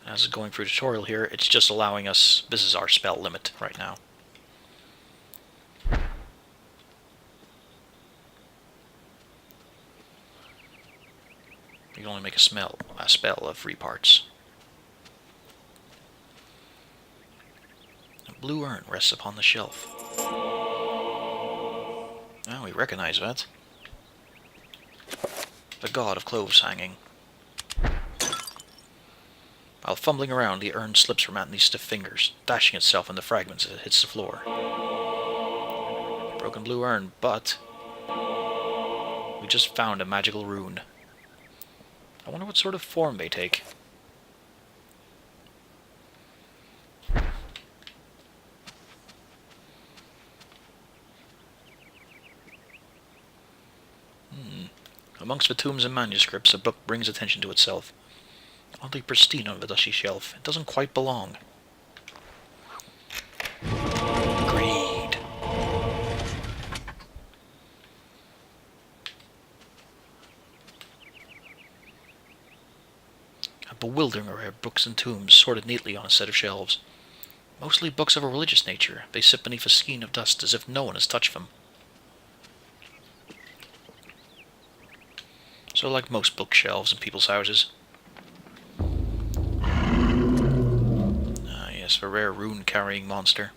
As going through the tutorial here, it's just allowing us... This is our spell limit right now. You can only make a spell of 3 parts. A blue urn rests upon the shelf. Now we recognize that. The god of clothes hanging. While fumbling around, the urn slips from Anthony's stiff fingers, dashing itself into fragments as it hits the floor. Broken blue urn, but... we just found a magical rune. I wonder what sort of form they take. Amongst the tombs and manuscripts, a book brings attention to itself. Oddly pristine on the dusty shelf. It doesn't quite belong. Greed. A bewildering array of books and tombs sorted neatly on a set of shelves. Mostly books of a religious nature. They sit beneath a skein of dust as if no one has touched them. So like most bookshelves in people's houses. Yes, the rare rune-carrying monster.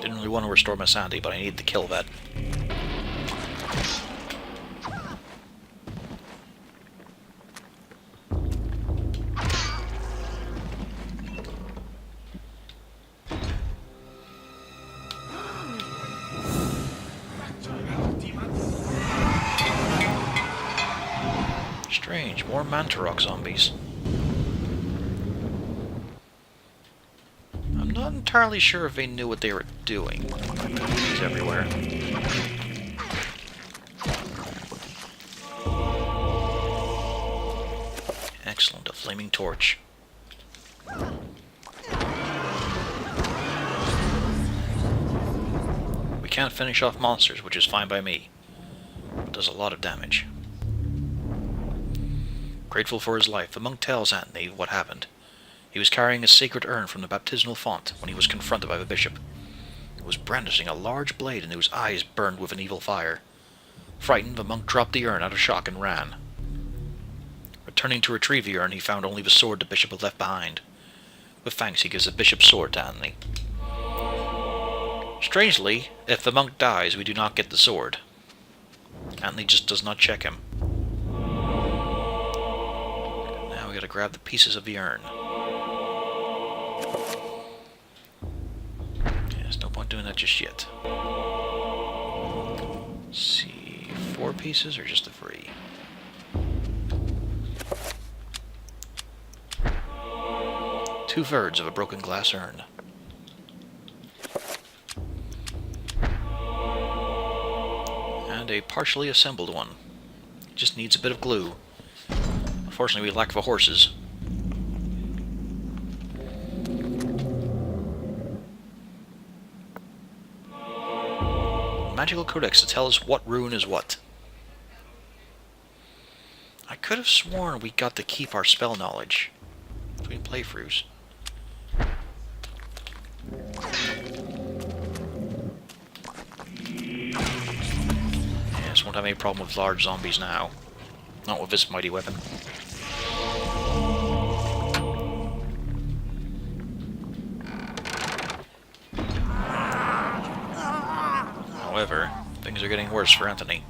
Didn't really want to restore my sanity, but I need to kill that. Strange, more Mantarok zombies. I'm not entirely sure if they knew what they were doing. He's everywhere. Excellent, a flaming torch. We can't finish off monsters, which is fine by me. It does a lot of damage. Grateful for his life, the monk tells Anthony what happened. He was carrying a sacred urn from the baptismal font when he was confronted by the bishop. He was brandishing a large blade and whose eyes burned with an evil fire. Frightened, the monk dropped the urn out of shock and ran. Returning to retrieve the urn, he found only the sword the bishop had left behind. With thanks, he gives the bishop's sword to Anthony. Strangely, if the monk dies, we do not get the sword. Anthony just does not check him. We gotta grab the pieces of the urn. Yeah, there's no point doing that just yet. Let's see, 4 pieces or just the 3? Two-thirds of a broken glass urn. And a partially assembled one. It just needs a bit of glue. Unfortunately, we lack the horses. magical codex to tell us what rune is what. I could have sworn we got to keep our spell knowledge between playthroughs. Yes, won't have any problem with large zombies now. Not with this mighty weapon. However, things are getting worse for Anthony.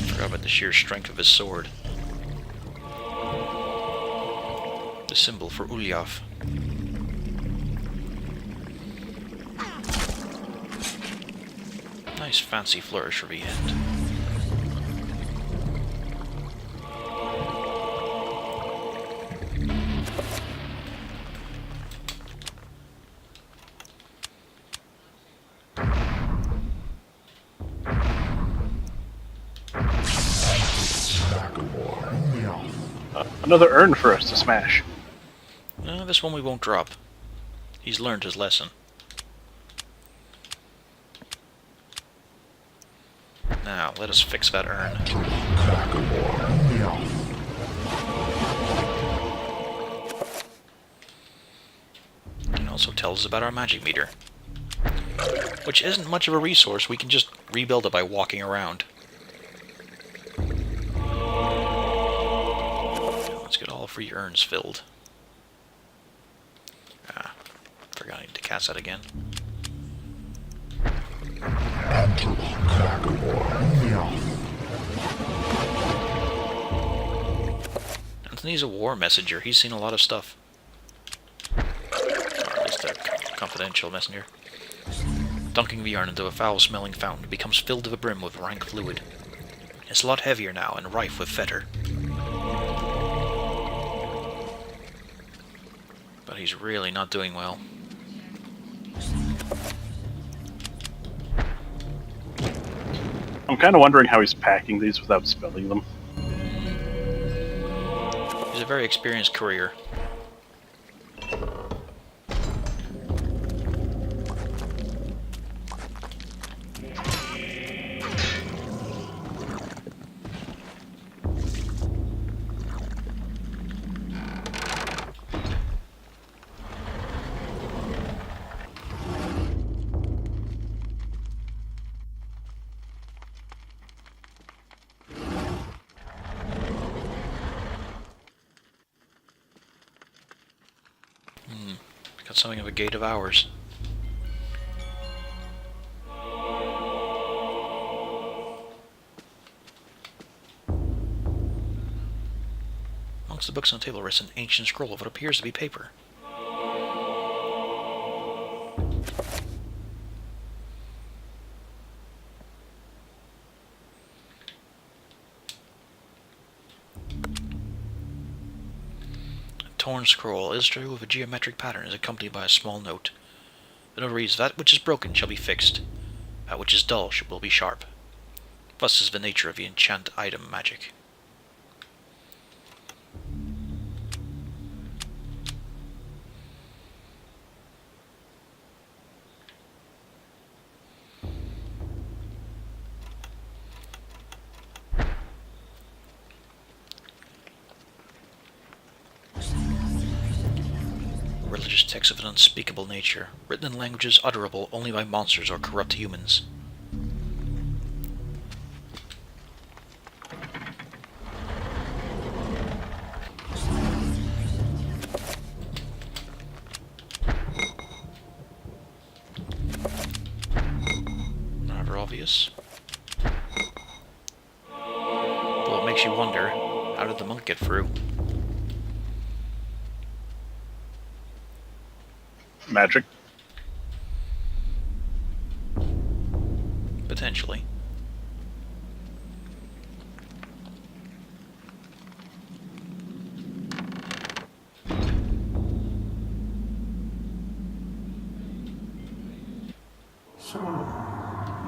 Forgot about the sheer strength of his sword. The symbol for Ulyaf. Nice fancy flourish for the end. Another urn for us to smash. This one we won't drop. He's learned his lesson. Now, let us fix that urn. It also tells us about our magic meter. Which isn't much of a resource, we can just rebuild it by walking around. Let's get all 3 urns filled. Forgot I need to cast that again. Anthony's a war messenger. He's seen a lot of stuff. Or at least a confidential messenger. Dunking the urn into a foul-smelling fountain, it becomes filled to the brim with rank fluid. It's a lot heavier now and rife with fetor. But he's really not doing well. I'm kind of wondering how he's packing these without spelling them. He's a very experienced courier. Got something of a gate of hours. Amongst the books on the table rests an ancient scroll of what appears to be paper. Torn scroll, illustrated with a geometric pattern, is accompanied by a small note. The note reads, "That which is broken shall be fixed. That which is dull will be sharp." Thus is the nature of the enchant item magic. Religious texts of an unspeakable nature, written in languages utterable only by monsters or corrupt humans. Rather obvious. Though it makes you wonder, how did the monk get through? Magic. Potentially.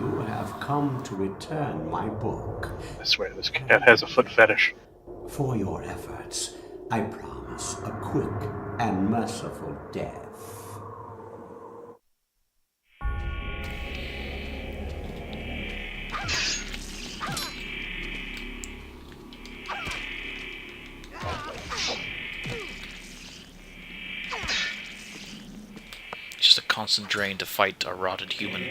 You have come to return my book. I swear, this cat has a foot fetish. For your efforts, I promise a quick and merciful death. Just a constant drain to fight a rotted human.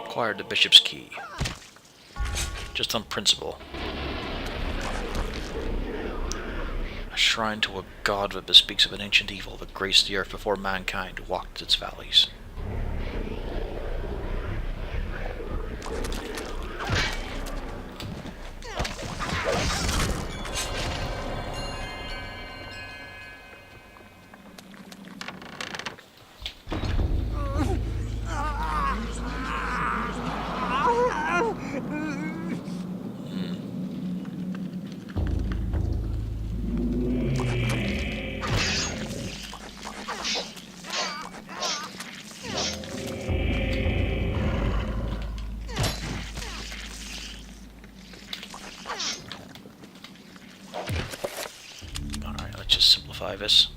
Acquired the bishop's key. Just on principle. A shrine to a god that bespeaks of an ancient evil that graced the earth before mankind walked its valleys. Alright, let's just simplify this.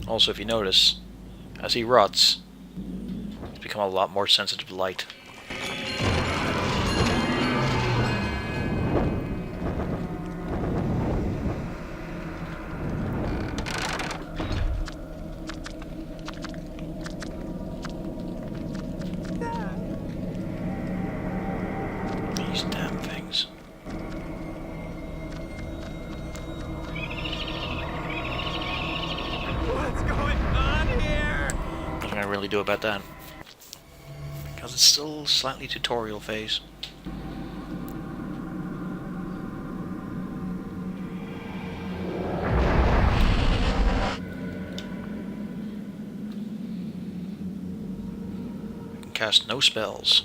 Also, if you notice, as he rots, he's become a lot more sensitive to light. These damn things. What's going on here? Nothing I can really do about that. Because it's still slightly tutorial phase. We can cast no spells.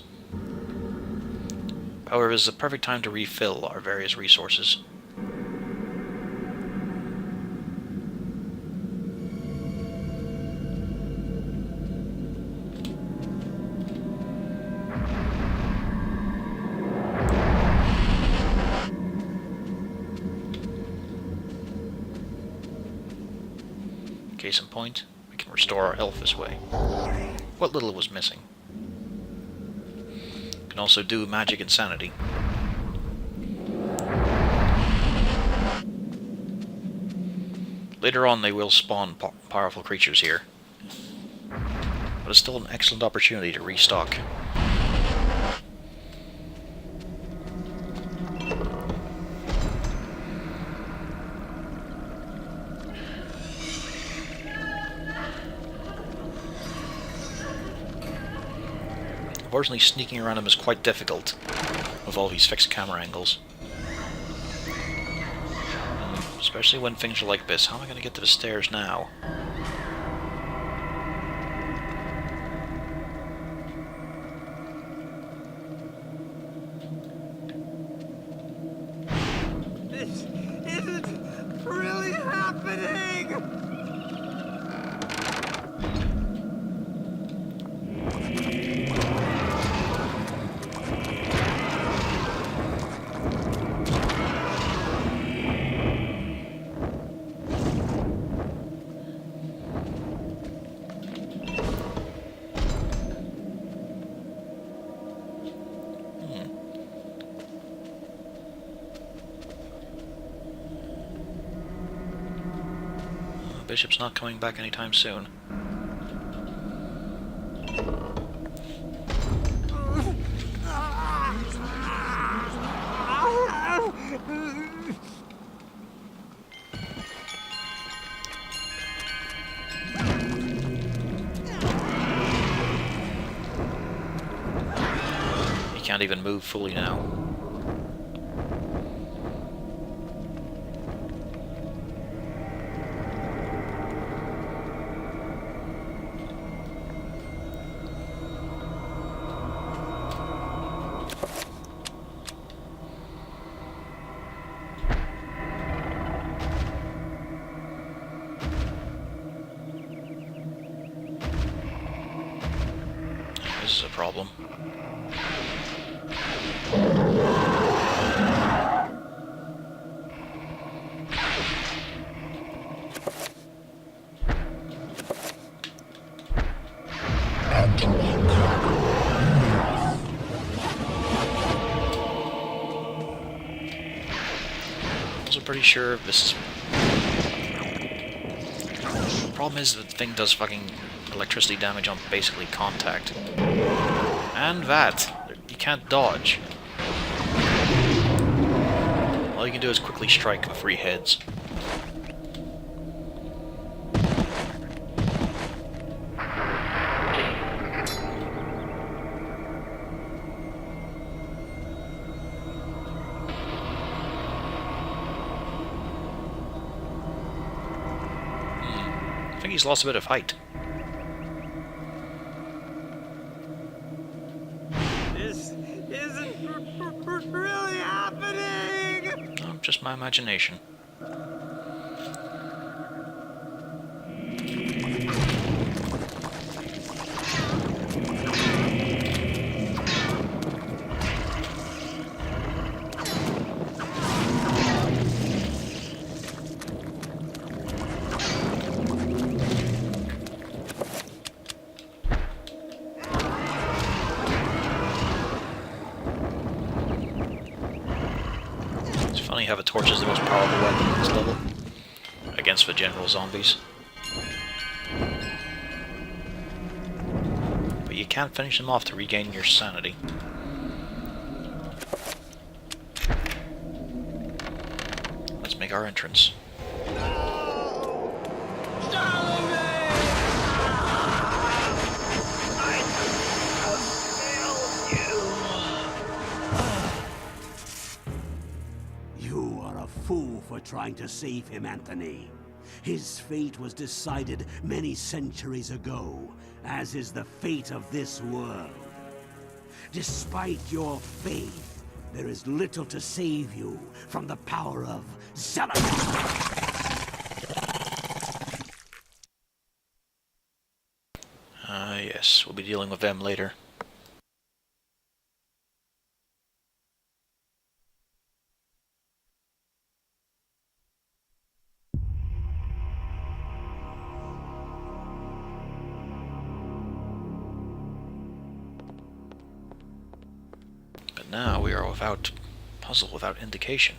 However, this is the perfect time to refill our various resources. Case in point, we can restore our health this way. What little was missing. Can also do magic insanity. Later on they will spawn powerful creatures here. But it's still an excellent opportunity to restock. Unfortunately, sneaking around him is quite difficult with all these fixed camera angles. Especially when things are like this. How am I going to get to the stairs now? This isn't really happening! Bishop's not coming back anytime soon. He can't even move fully now. problem. Pretty sure this is... The problem is the thing does fucking electricity damage on basically contact. And that. You can't dodge. All you can do is quickly strike the 3 heads. I think he's lost a bit of height. This isn't really happening! Oh, just my imagination. Funny how the torch is the most powerful weapon at this level against the general zombies. But you can't finish them off to regain your sanity. Let's make our entrance. Fool for trying to save him, Anthony. His fate was decided many centuries ago, as is the fate of this world. Despite your faith, there is little to save you from the power of Xelazar. Yes, we'll be dealing with them later. Now we are without puzzle, without indication.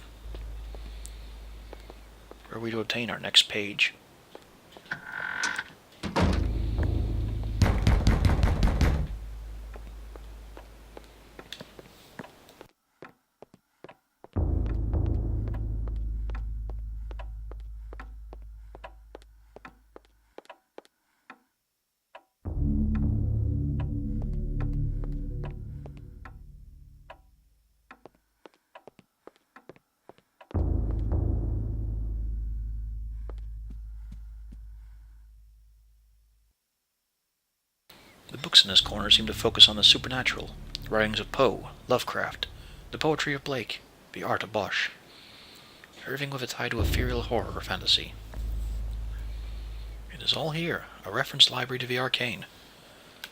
Where are we to obtain our next page? The books in this corner seem to focus on the supernatural, the writings of Poe, Lovecraft, the poetry of Blake, the art of Bosch. Everything with a tie to ethereal horror or fantasy. It is all here, a reference library to the arcane.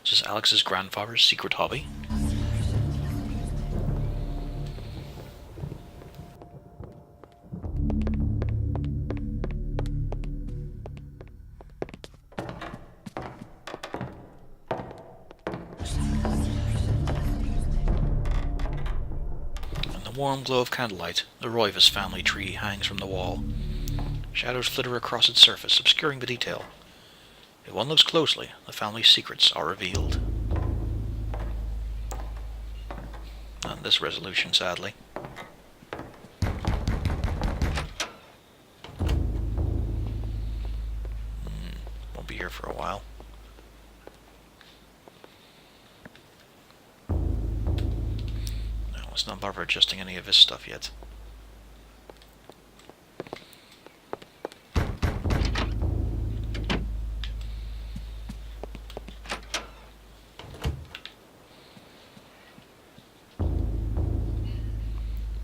Is this Alex's grandfather's secret hobby? Warm glow of candlelight, the Roivas family tree hangs from the wall. Shadows flitter across its surface, obscuring the detail. If one looks closely, the family's secrets are revealed. Not this resolution, sadly. Won't be here for a while. Let's not bother adjusting any of this stuff yet.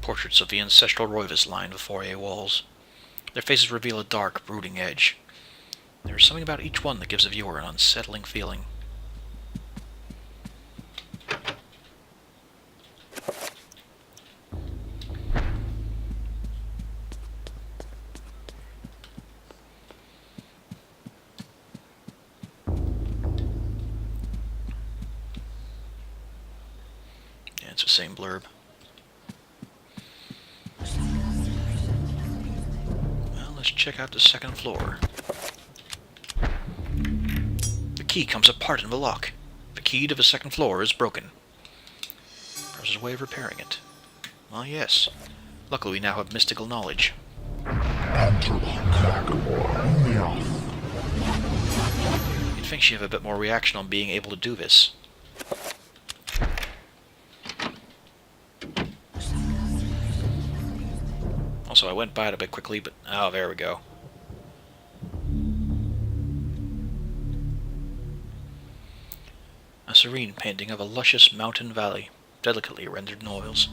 Portraits of the ancestral Roivas line the foyer walls. Their faces reveal a dark, brooding edge. There is something about each one that gives the viewer an unsettling feeling. the same blurb. Well, let's check out the second floor. The key comes apart in the lock. The key to the second floor is broken. There's a way of repairing it. Well, yes. Luckily, we now have mystical knowledge. You'd think she'd have a bit more reaction on being able to do this. Also, I went by it a bit quickly, but... oh, there we go. A serene painting of a luscious mountain valley, delicately rendered in oils.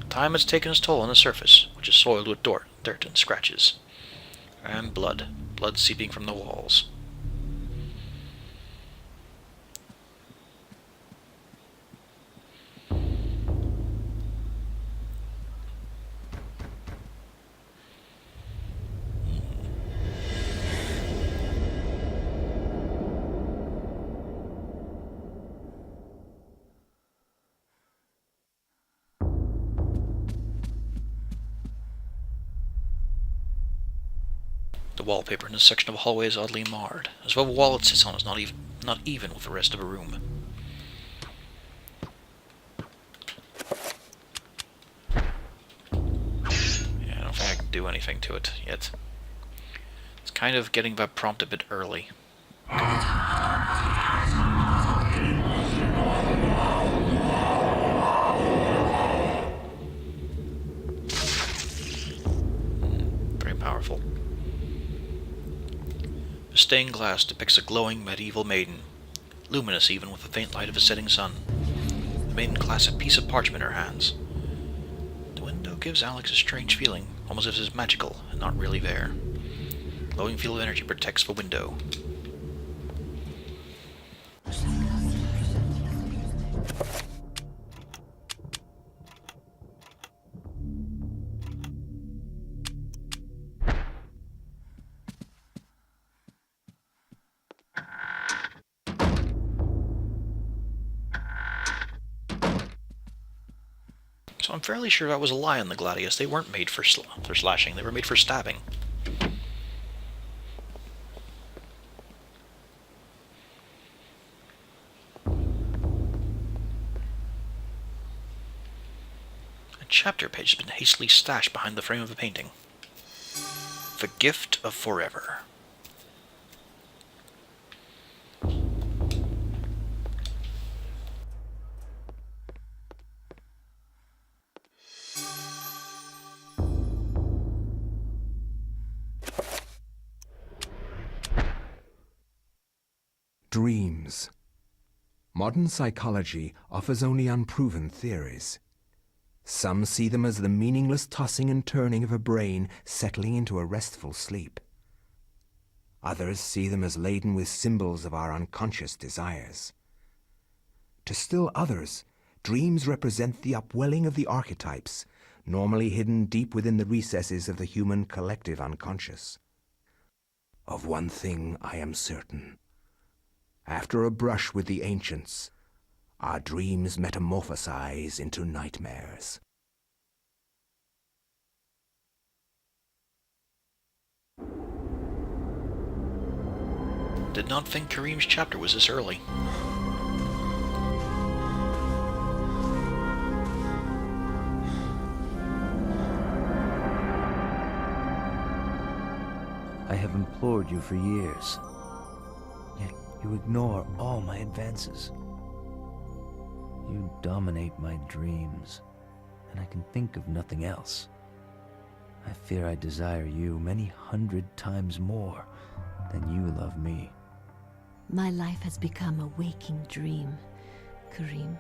Time has taken its toll on the surface, which is soiled with dirt and scratches. And blood seeping from the walls. The wallpaper in this section of the hallway is oddly marred, as though the wall it sits on is not even with the rest of the room. Yeah, I don't think I can do anything to it yet. It's kind of getting that prompt a bit early. Very powerful. The stained glass depicts a glowing medieval maiden, luminous even with the faint light of a setting sun. The maiden clasps a piece of parchment in her hands. The window gives Alex a strange feeling, almost as if it's magical and not really there. A glowing field of energy protects the window. So I'm fairly sure that was a lie on the Gladius. They weren't made for slashing, they were made for stabbing. A chapter page has been hastily stashed behind the frame of a painting. The Gift of Forever. Dreams. Modern psychology offers only unproven theories. Some see them as the meaningless tossing and turning of a brain settling into a restful sleep. Others see them as laden with symbols of our unconscious desires. To still others, dreams represent the upwelling of the archetypes, normally hidden deep within the recesses of the human collective unconscious. Of one thing I am certain. After a brush with the ancients, our dreams metamorphosize into nightmares. Did not think Kareem's chapter was this early. I have implored you for years. You ignore all my advances. You dominate my dreams, and I can think of nothing else. I fear I desire you many 100 times more than you love me. My life has become a waking dream, Kareem.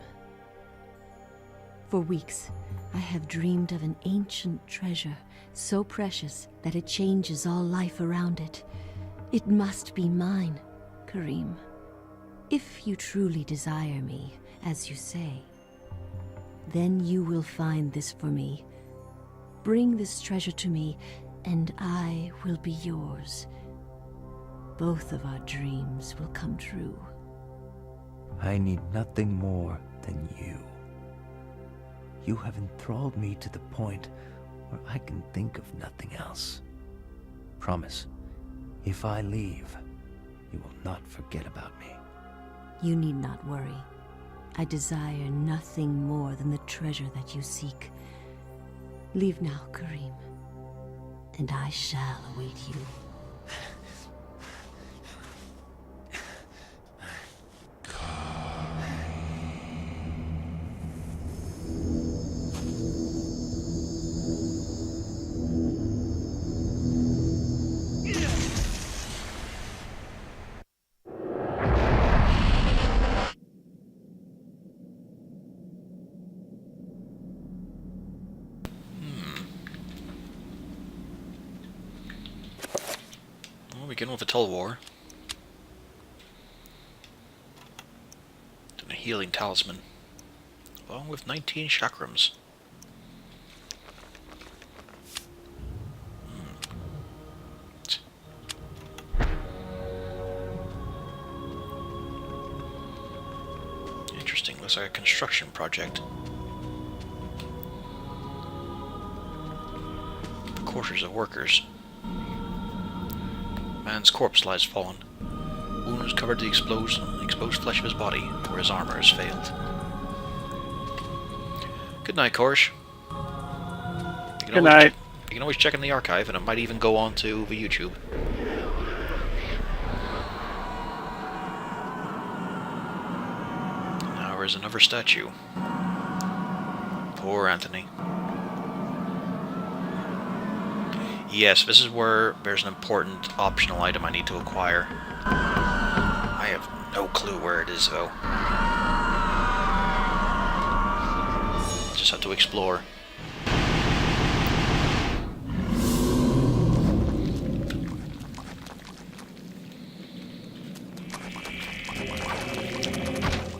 For weeks, I have dreamed of an ancient treasure, so precious that it changes all life around it. It must be mine. Kareem, if you truly desire me, as you say, then you will find this for me. Bring this treasure to me, and I will be yours. Both of our dreams will come true. I need nothing more than you. You have enthralled me to the point where I can think of nothing else. Promise, if I leave, you will not forget about me. You need not worry. I desire nothing more than the treasure that you seek. Leave now, Karim, and I shall await you. Begin with a Tulwar. And a healing talisman. Along with 19 chakrams. Interesting, looks like a construction project. The quarters of workers. Man's corpse lies fallen. Wounds covered the exposed flesh of his body, where his armor has failed. Good night, Korish. Good night. You can always check in the archive, and it might even go on to the YouTube. Now there's another statue. Poor Anthony. Yes, this is where there's an important optional item I need to acquire. I have no clue where it is, though. Just have to explore.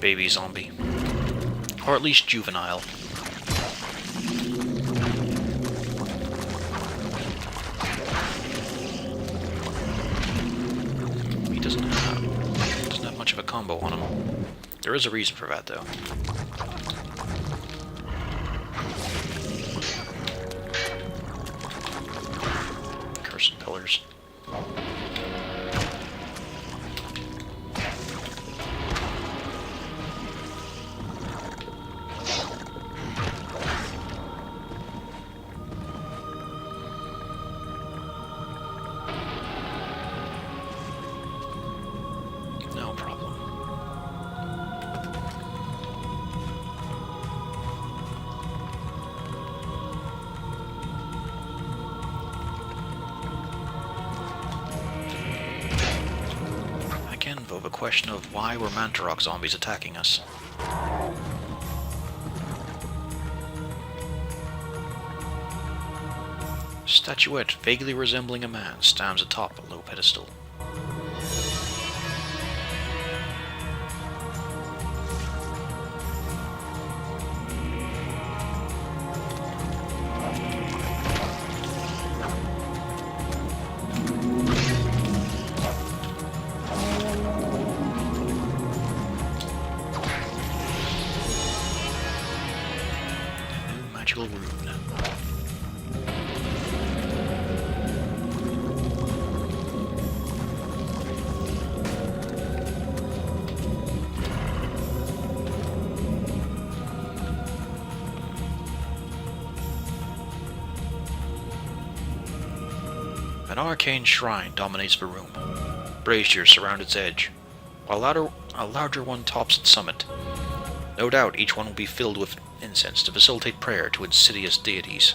Baby zombie. Or at least juvenile. Doesn't have much of a combo on him. There is a reason for that, though. Cursed pillars. The question of why were Mantarok zombies attacking us? Statuette vaguely resembling a man stands atop a low pedestal. Rune. An arcane shrine dominates the room. Braziers surround its edge, while a larger one tops its summit. No doubt each one will be filled with incense to facilitate prayer to insidious deities.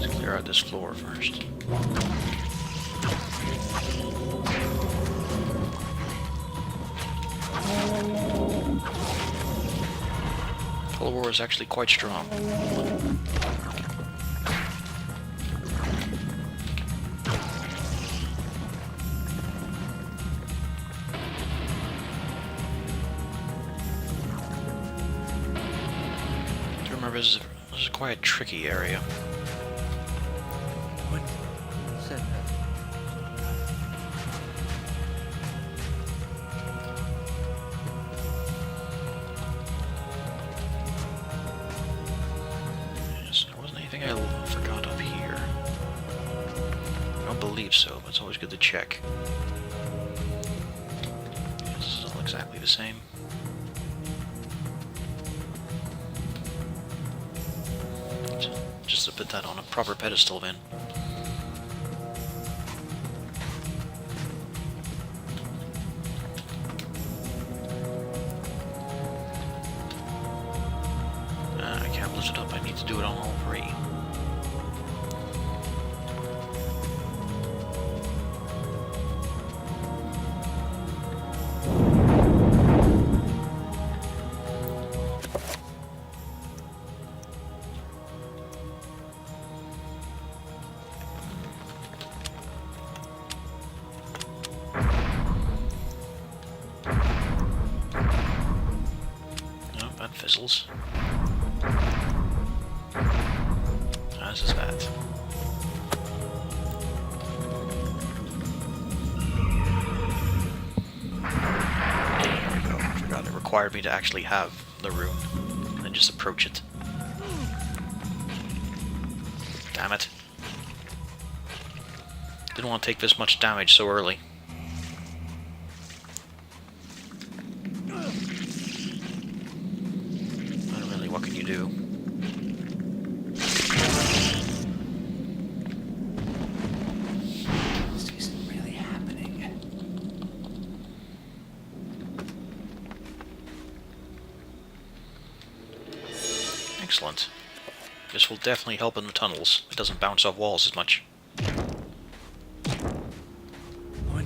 Clear out this floor first. Total War is actually quite strong. Remember, this is quite a tricky area. What said that? Yes, there wasn't anything I forgot up here. I don't believe so, but it's always good to check. This is all exactly the same. Just to put that on a proper pedestal, then. I can't lift it up. I need to do it on all three. Fizzles. As is that. There we go. I forgot it required me to actually have the rune and then just approach it. Damn it. Didn't want to take this much damage so early. What can you do? This isn't really happening. Excellent. This will definitely help in the tunnels. It doesn't bounce off walls as much. What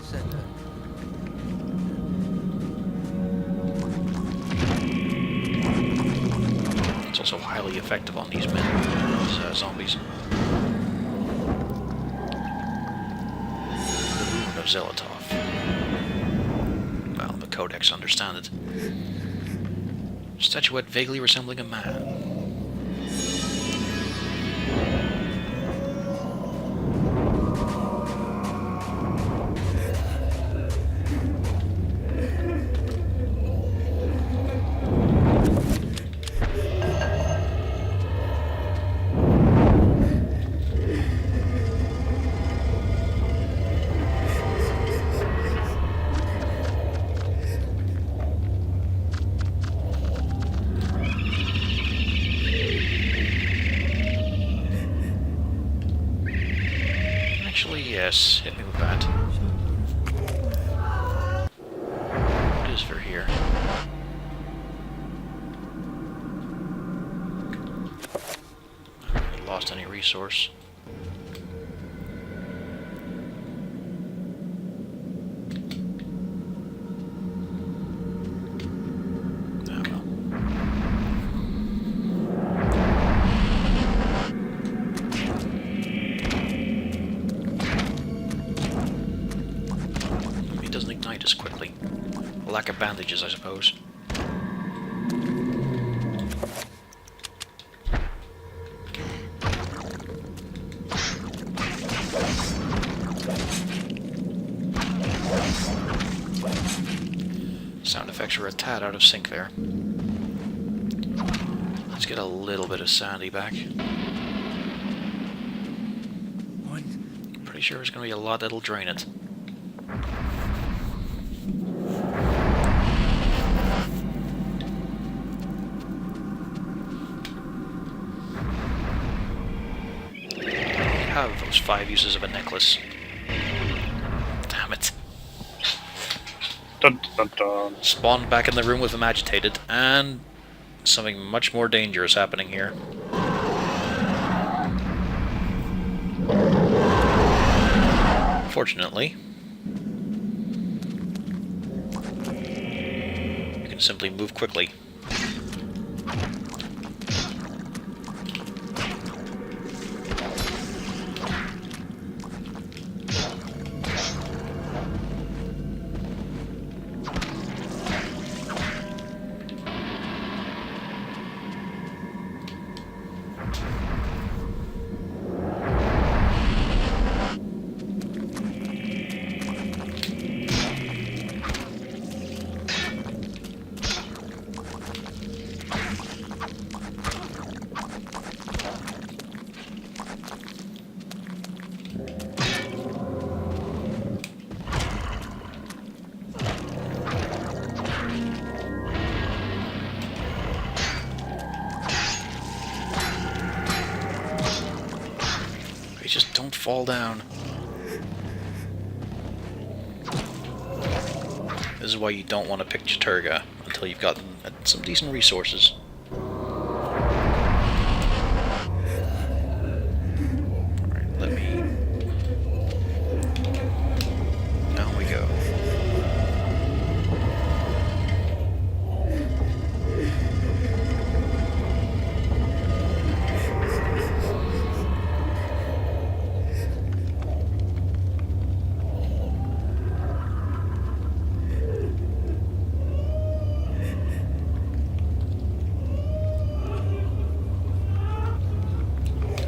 said that? Also highly effective on these zombies. The Rune of Zelatov. Well, the Codex understand it. Statuette vaguely resembling a man. Yes, hit me with that. What is for here? I haven't really lost any resource. As quickly. A lack of bandages, I suppose. Sound effects are a tad out of sync there. Let's get a little bit of sanity back. Pretty sure there's going to be a lot that'll drain it. Have those 5 uses of a necklace. Damn it. Dun, dun, dun. Spawned back in the room with him agitated, and something much more dangerous happening here. Fortunately, you can simply move quickly. Don't fall down. This is why you don't want to pick Chattur'gha until you've gotten some decent resources. Alright, let me... Down we go.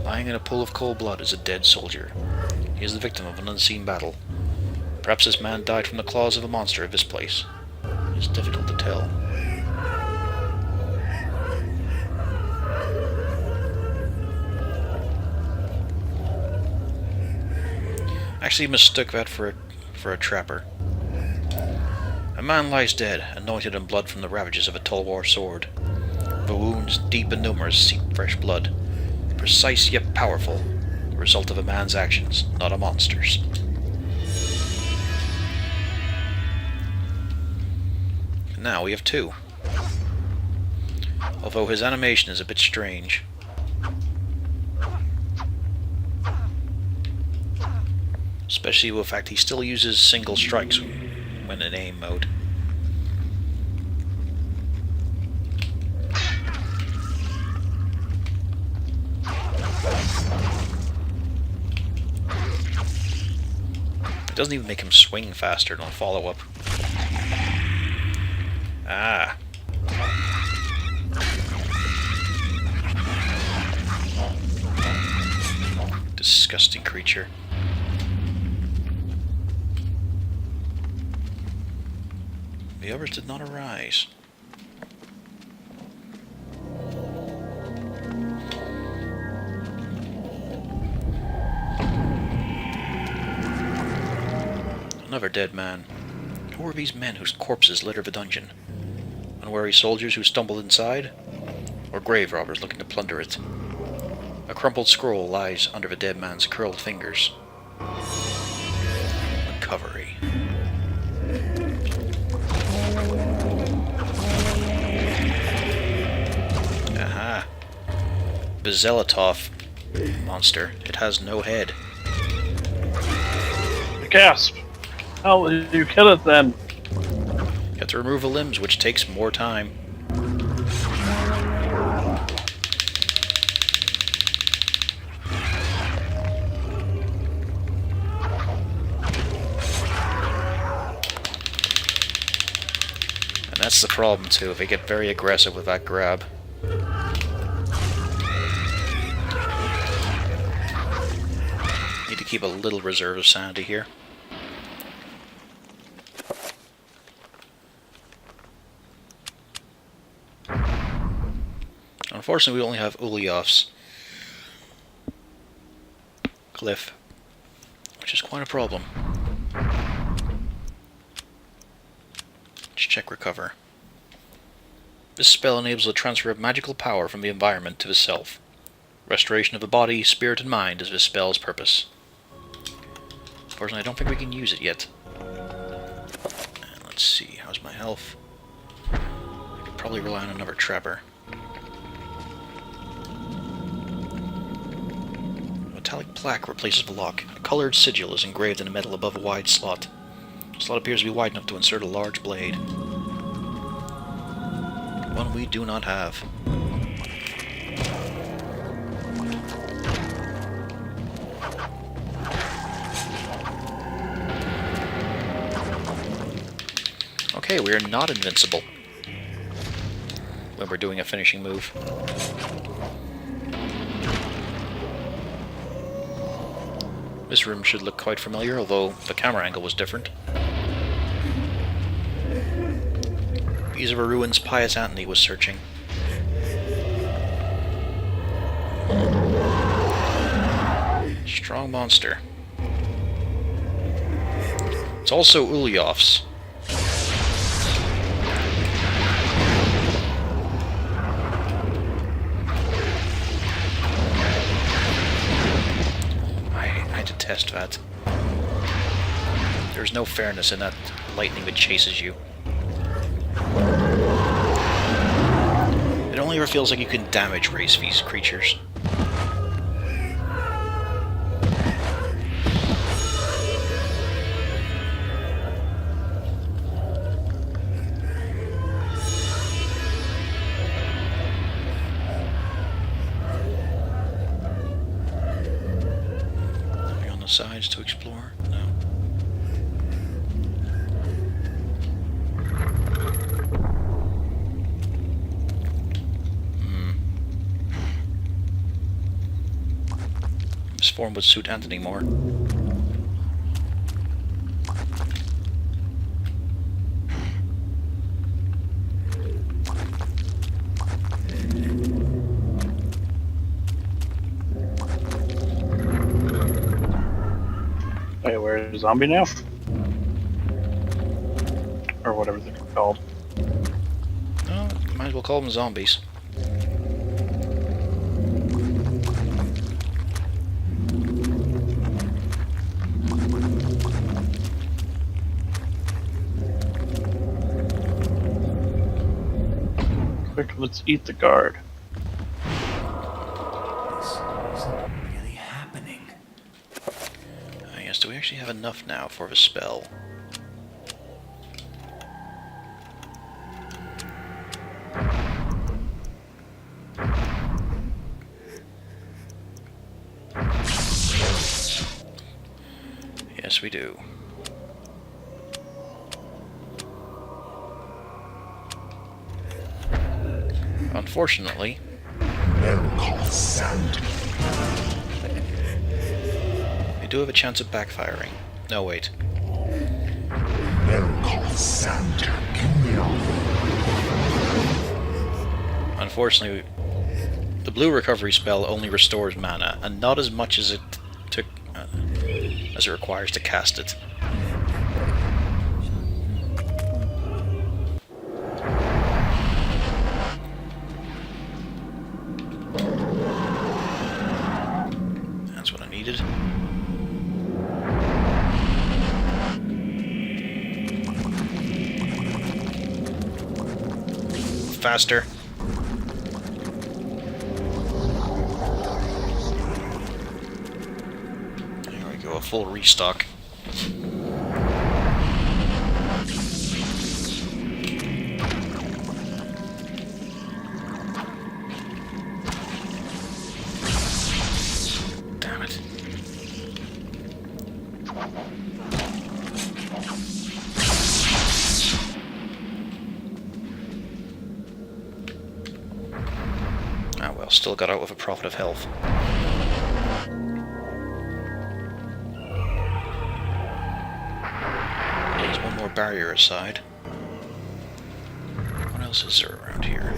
Lying in a pool of cold blood is a dead soldier. He is the victim of an unseen battle. Perhaps this man died from the claws of a monster of this place. It is difficult to tell. Actually mistook that for a trapper. A man lies dead, anointed in blood from the ravages of a Tulwar sword. The wounds, deep and numerous, seep fresh blood. Precise yet powerful, the result of a man's actions, not a monster's. Now we have two. Although his animation is a bit strange. Especially with the fact he still uses single strikes when in aim mode. It doesn't even make him swing faster than a follow-up. Ah. Disgusting creature. The others did not arise. Another dead man. Who are these men whose corpses litter the dungeon? Unwary soldiers who stumbled inside? Or grave robbers looking to plunder it? A crumpled scroll lies under the dead man's curled fingers. Recovery. Aha. The Zealotov monster. It has no head. Gasp! How did you kill it then? You have to remove the limbs, which takes more time. And that's the problem too, they get very aggressive with that grab. Need to keep a little reserve of sanity here. Unfortunately, we only have Uliov's Glyph, which is quite a problem. Let's check Recover. This spell enables the transfer of magical power from the environment to the self. Restoration of the body, spirit, and mind is this spell's purpose. Unfortunately, I don't think we can use it yet. And let's see, how's my health? I could probably rely on another trapper. Metallic plaque replaces the lock. A colored sigil is engraved in the metal above a wide slot. The slot appears to be wide enough to insert a large blade. One we do not have. Okay, we are not invincible when we're doing a finishing move. This room should look quite familiar, although the camera angle was different. These are the ruins Pius Anthony was searching. Strong monster. It's also Uliov's. I test vat. There's no fairness in that lightning that chases you. It only ever feels like you can damage race these creatures. Sides to explore? No. This form would suit Anthony more. Wait, we're a zombie now? Or whatever they're called. No, might as well call them zombies. Quick, let's eat the guard. Do we actually have enough now for the spell? Yes, we do. Unfortunately, do have a chance of backfiring. No, wait. Unfortunately, the blue recovery spell only restores mana, and not as much as it took, as it requires to cast it. That's what I needed. Faster. There we go, a full restock. Damn it. Ah well, still got out with a profit of health. There's one more barrier aside. What else is there around here?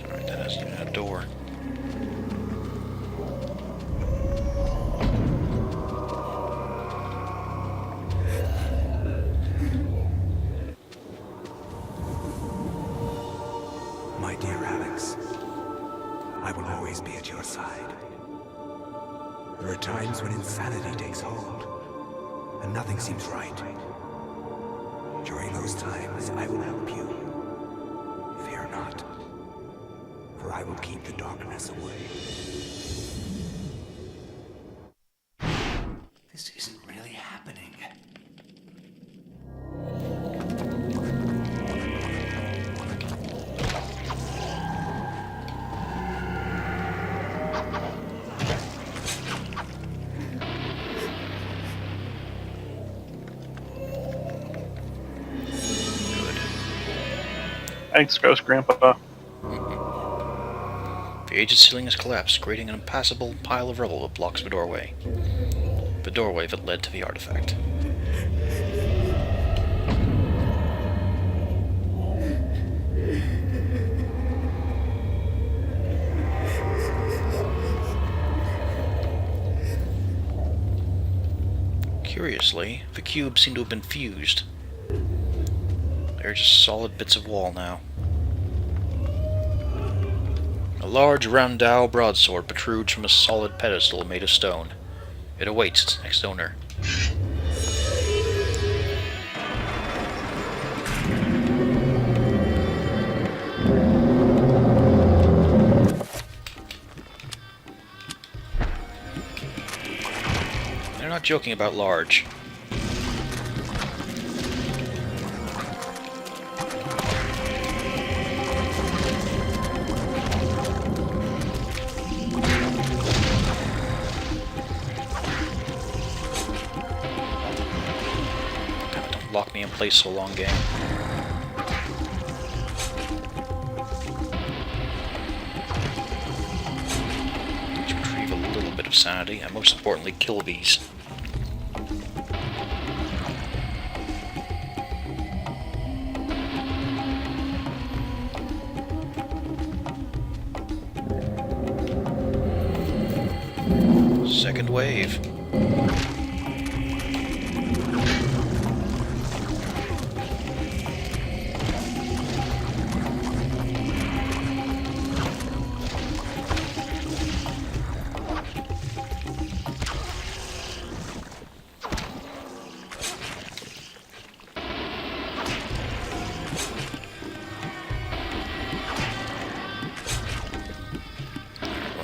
Alright, that has a door. My dear Alex, I will always be at your side. There are times when insanity takes hold, and nothing seems right. During those times, I will help you. Fear not, for I will keep the darkness away. This isn't really happening. Thanks, Ghost Grandpa. The aged ceiling has collapsed, creating an impassable pile of rubble that blocks the doorway. The doorway that led to the artifact. Curiously, the cubes seem to have been fused. They're just solid bits of wall now. A large Randau broadsword protrudes from a solid pedestal made of stone. It awaits its next owner. They're not joking about large. Lock me in place so long, game. Let's retrieve a little bit of sanity, and most importantly, kill these. Second wave.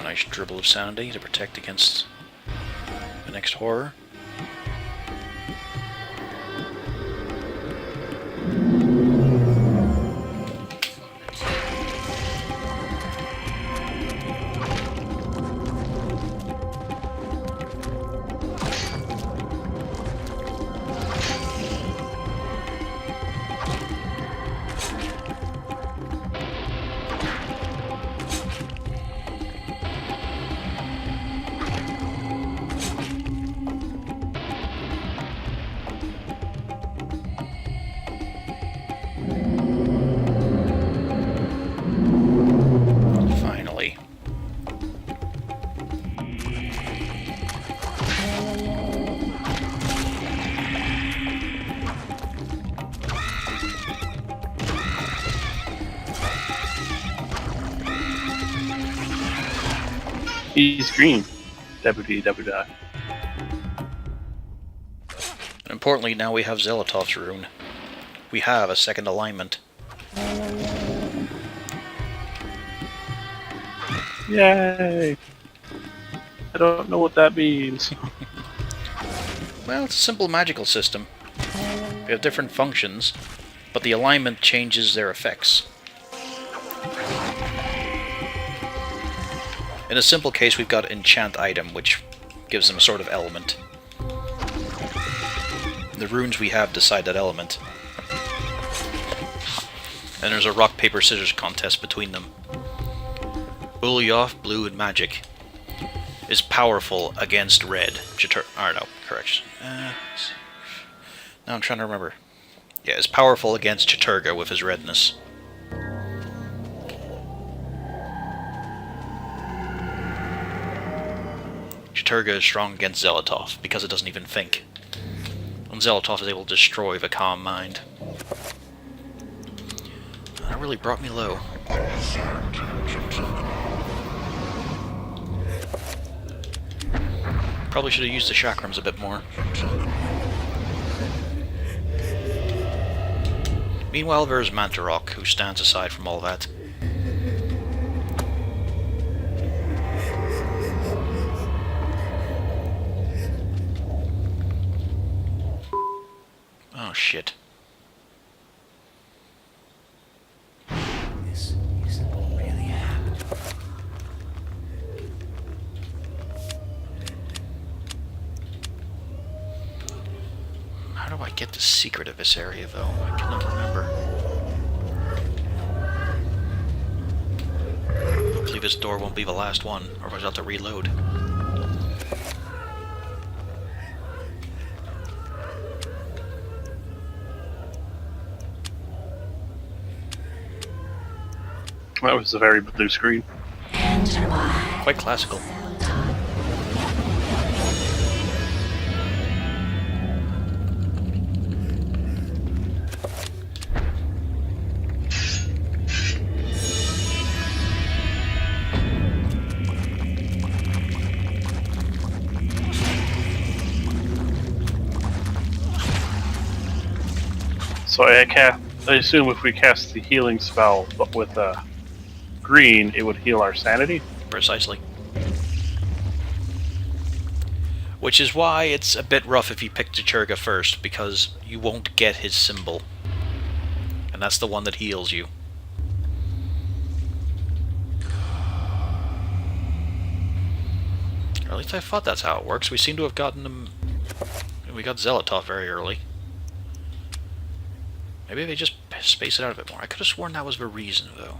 Nice dribble of sanity to protect against the next horror. He's green. WD. And importantly, now we have Zelatov's rune. We have a second alignment. Yay! I don't know what that means. Well, it's a simple magical system. They have different functions, but the alignment changes their effects. In a simple case, we've got enchant item, which gives them a sort of element. The runes we have decide that element. And there's a rock, paper, scissors contest between them. Ulyaoth, blue and magic, is powerful against red. Correction. Now I'm trying to remember. Yeah, is powerful against Chattur'gha with his redness. Chattur'gha is strong against Zelatov because it doesn't even think. And Zelatov is able to destroy the calm mind. That really brought me low. Probably should have used the chakrams a bit more. Meanwhile, there's Mantarok, who stands aside from all that. Oh, shit. This isn't really happening. How do I get the secret of this area, though? I cannot remember. Hopefully this door won't be the last one, or I'll have to reload. That was a very blue screen. Quite classical. So I assume if we cast the healing spell, but with green, it would heal our sanity? Precisely. Which is why it's a bit rough if you pick Chichurga first, because you won't get his symbol. And that's the one that heals you. Or at least I thought that's how it works. We seem to have gotten them... We got Zealotov very early. Maybe they just space it out a bit more. I could have sworn that was the reason, though.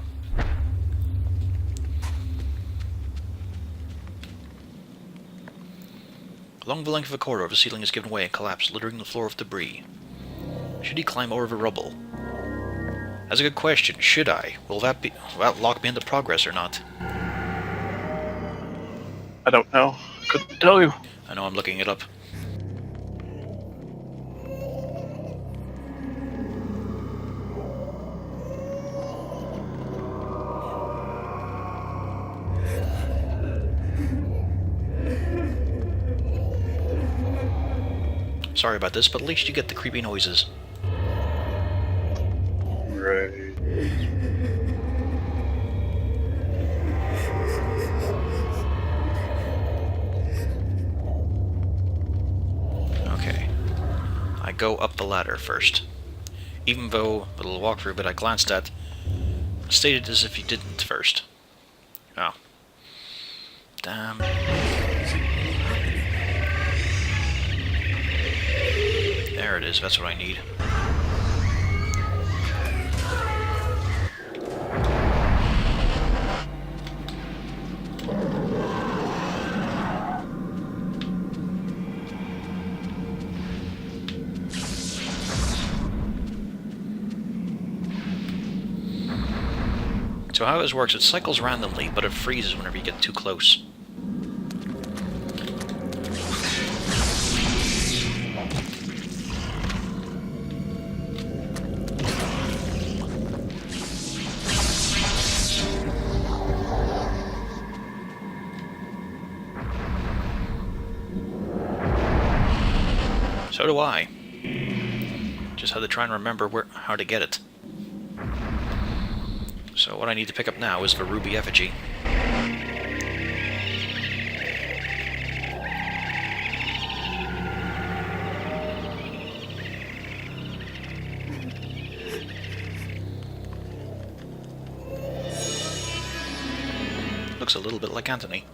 Along the length of the corridor, the ceiling has given way and collapsed, littering the floor with debris. Should he climb over the rubble? That's a good question. Should I? Will that lock me into progress or not? I don't know. Couldn't tell you. I know, I'm looking it up. Sorry about this, but at least you get the creepy noises. Right. Okay. I go up the ladder first. Even though the little walkthrough bit I glanced at stated as if you didn't first. Oh. Damn. There it is, that's what I need. So how this works, it cycles randomly, but it freezes whenever you get too close. So do I. Just had to try and remember how to get it. So what I need to pick up now is the ruby effigy. Looks a little bit like Anthony.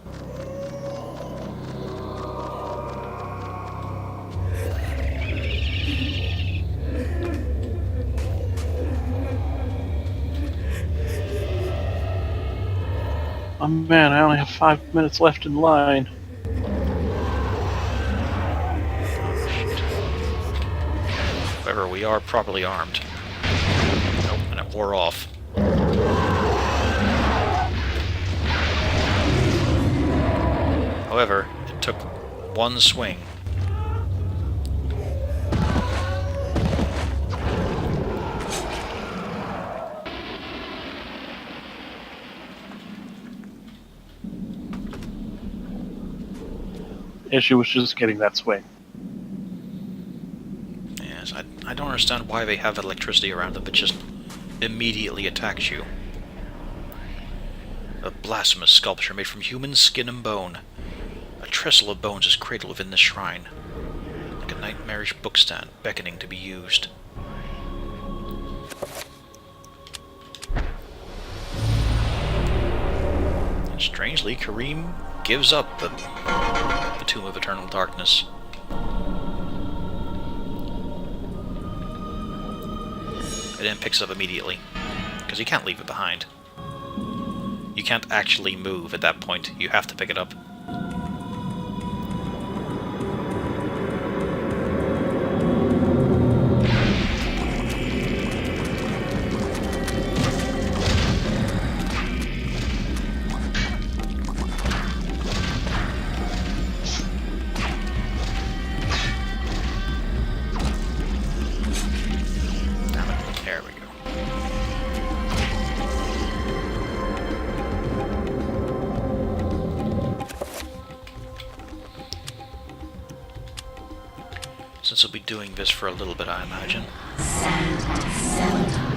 Oh man, I only have 5 minutes left in line. However, we are properly armed. Nope, and it wore off. However, it took one swing. Issue was just getting that swing. Yes, I don't understand why they have electricity around them that just immediately attacks you. A blasphemous sculpture made from human skin and bone. A trestle of bones is cradled within this shrine, like a nightmarish bookstand beckoning to be used. And strangely, Karim gives up the Tomb of Eternal Darkness. It then picks it up immediately, because you can't leave it behind. You can't actually move at that point, you have to pick it up. Since we'll be doing this for a little bit, I imagine. and Celadon.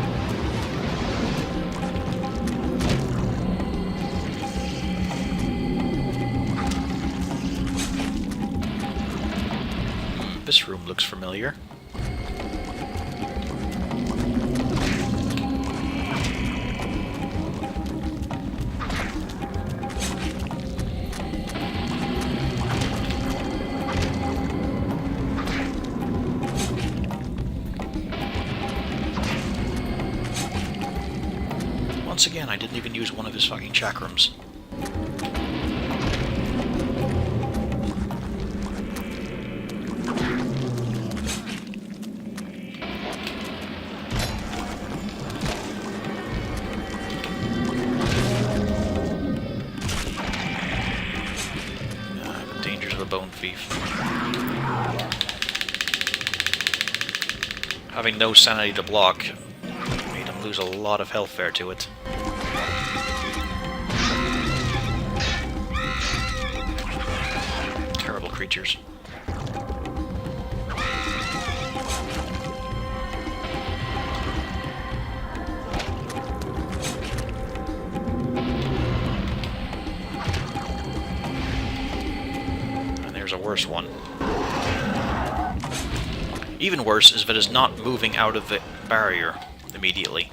This room looks familiar. Once again, I didn't even use one of his fucking chakrams. Dangers of a bone thief. Having no sanity to block made him lose a lot of health there to it. Terrible creatures. And there's a worse one. Even worse is if it is not moving out of the barrier immediately.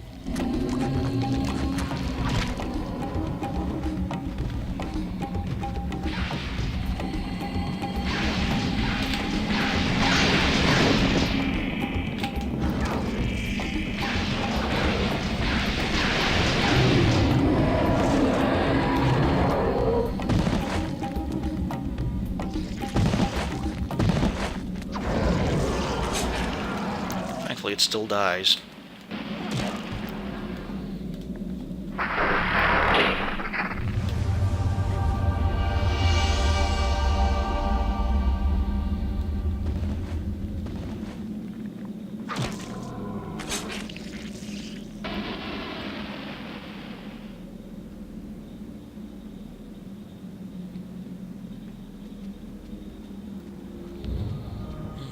Thankfully, it still dies.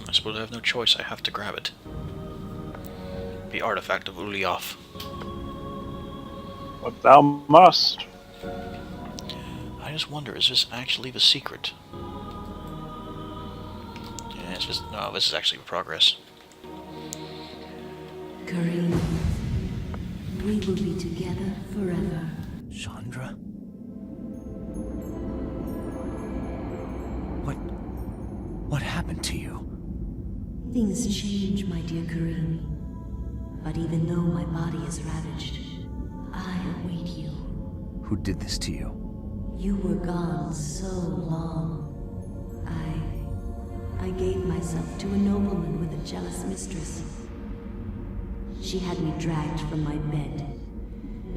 I suppose I have no choice. I have to grab it. The artifact of Ulyaoth. But thou must. I just wonder, is this actually the secret? Yeah, it's just, no, this is actually progress. Kareem, we will be together forever. Chandra? What happened to you? Things change, my dear Kareem. But even though my body is ravaged, I await you. Who did this to you? You were gone so long. I gave myself to a nobleman with a jealous mistress. She had me dragged from my bed,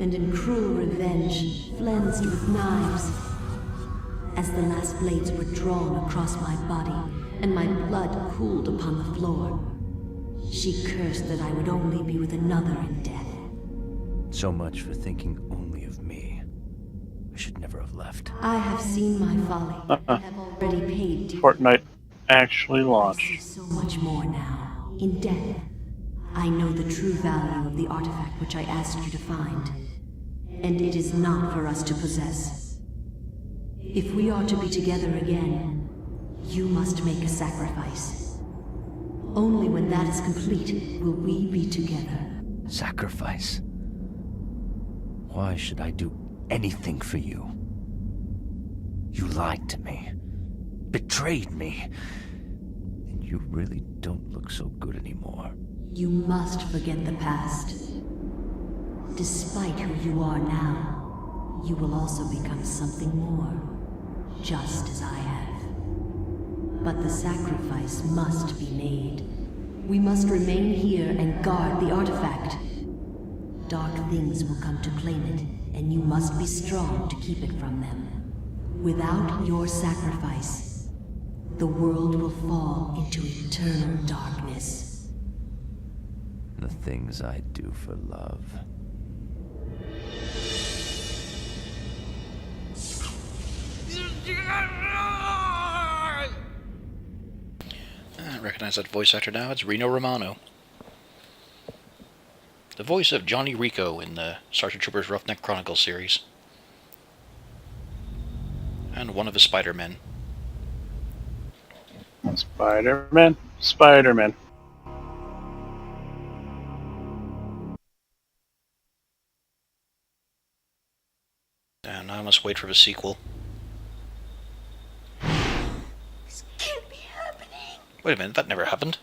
and in cruel revenge, flensed with knives. As the last blades were drawn across my body, and my blood cooled upon the floor, she cursed that I would only be with another in death. So much for thinking only of me. I should never have left. I have seen my folly, and have already paid dear. Fortnite actually I see launched. so much more now. In death, I know the true value of the artifact which I asked you to find. And it is not for us to possess. If we are to be together again, you must make a sacrifice. Only when that is complete will we be together. Sacrifice? Why should I do anything for you? You lied to me. Betrayed me. And you really don't look so good anymore. You must forget the past. Despite who you are now, you will also become something more, just as I have. But the sacrifice must be made. We must remain here and guard the artifact. Dark things will come to claim it, and you must be strong to keep it from them. Without your sacrifice, the world will fall into eternal darkness. The things I do for love. I recognize that voice actor now. It's Reno Romano. The voice of Johnny Rico in the Starship Troopers Roughneck Chronicles series. And one of the Spider-Men. Spider-Man. Spider-Man. And I must wait for the sequel. This can't be happening. Wait a minute, that never happened.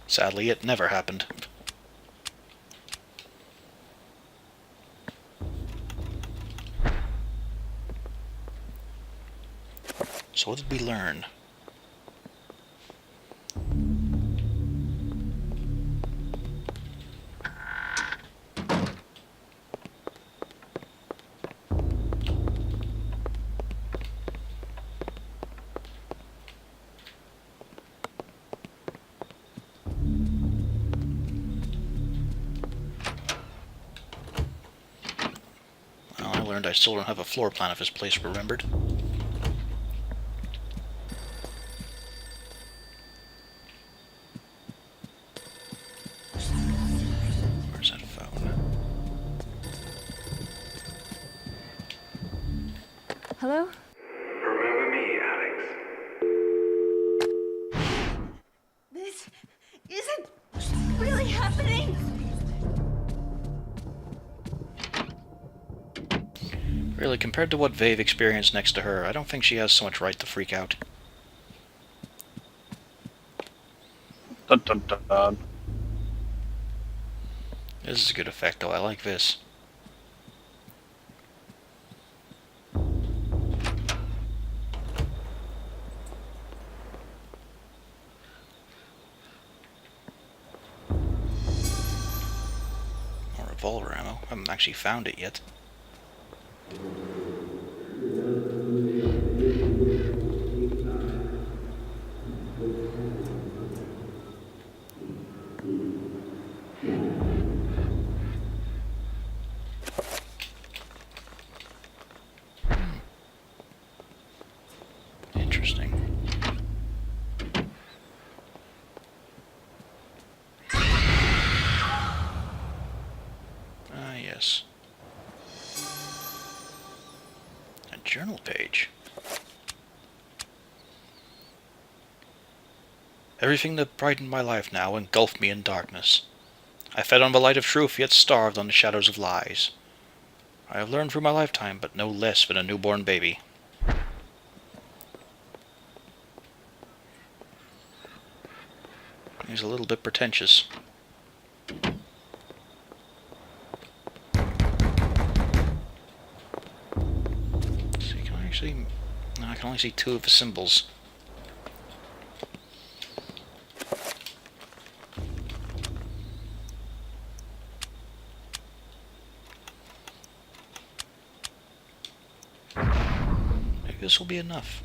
Sadly, it never happened. So what did we learn? Well, I learned I still don't have a floor plan of this place remembered. Where's that phone? Hello? Remember me, Alex? This isn't really happening. Really, compared to what Vave experienced next to her, I don't think she has so much right to freak out. Dun dun dun dun. This is a good effect, though. I like this. More revolver ammo. I haven't actually found it yet. Interesting. Ah, yes. A journal page. Everything that brightened my life now engulfed me in darkness. I fed on the light of truth, yet starved on the shadows of lies. I have learned through my lifetime, but no less than a newborn baby. He's a little bit pretentious. See, can I actually... No, I can only see two of the symbols. Maybe this will be enough.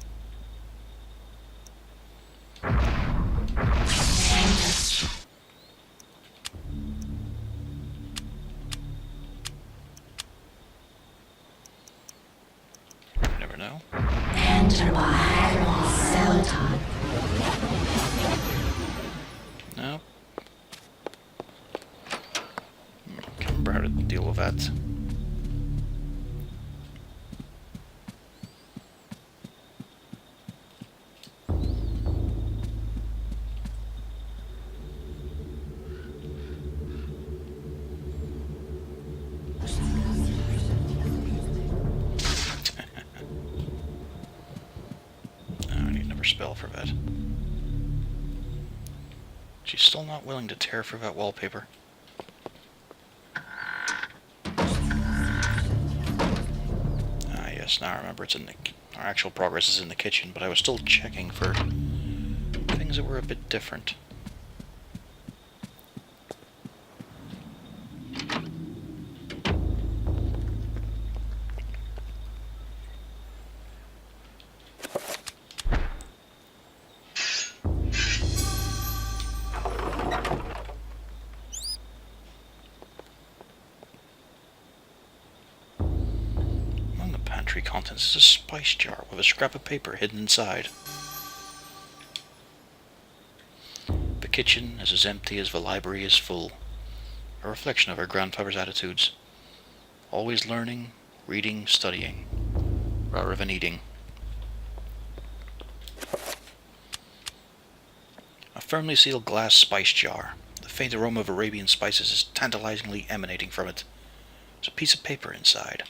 Never know. Enter by Celadon. No. Can't remember how to deal with that. I need another spell for that. She's still not willing to tear through that wallpaper. Ah, yes, now I remember it's in the... Our actual progress is in the kitchen, but I was still checking for things that were a bit different. Contents is a spice jar with a scrap of paper hidden inside. kitchen is as empty as the library is full, a reflection of her grandfather's attitudes. Always learning, reading, studying, rather than eating. A firmly sealed glass spice jar. The faint aroma of Arabian spices is tantalizingly emanating from it. There's a piece of paper inside.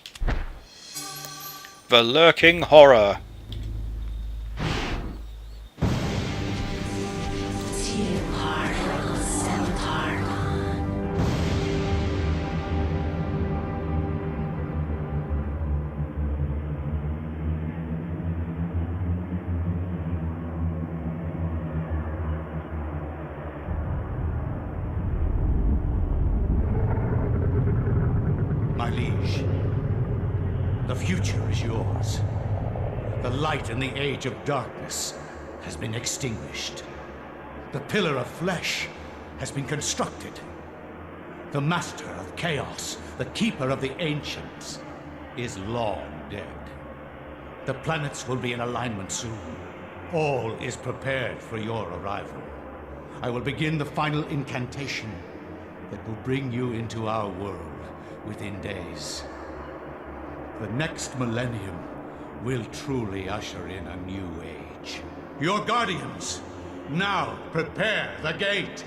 The Lurking Horror. My liege, the future is yours. The light in the age of darkness has been extinguished. The pillar of flesh has been constructed. The master of chaos, the keeper of the ancients, is long dead. The planets will be in alignment soon. All is prepared for your arrival. I will begin the final incantation that will bring you into our world within days. The next millennium will truly usher in a new age. Your guardians, now prepare the gate!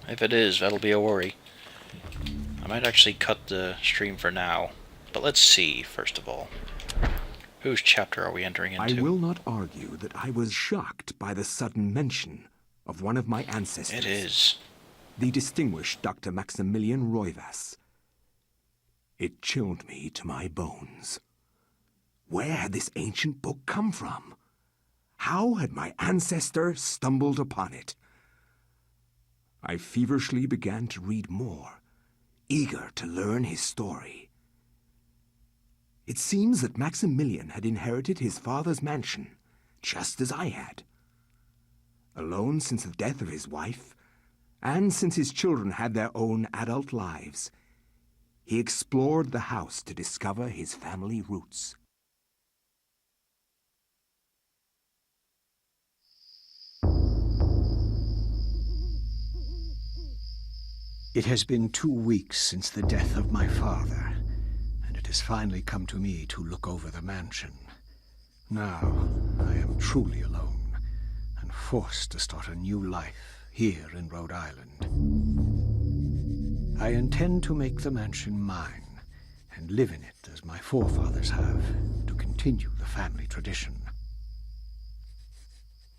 If it is, that'll be a worry. I might actually cut the stream for now, but let's see, first of all. Whose chapter are we entering into? I will not argue that I was shocked by the sudden mention of one of my ancestors. It is. The distinguished Dr. Maximilian Roivas. It chilled me to my bones. Where had this ancient book come from? How had my ancestor stumbled upon it? I feverishly began to read more, eager to learn his story. It seems that Maximilian had inherited his father's mansion, just as I had. Alone since the death of his wife, and since his children had their own adult lives, he explored the house to discover his family roots. It has been 2 weeks since the death of my father, and it has finally come to me to look over the mansion. Now, I am truly alone, and forced to start a new life here in Rhode Island. I intend to make the mansion mine, and live in it as my forefathers have, to continue the family tradition.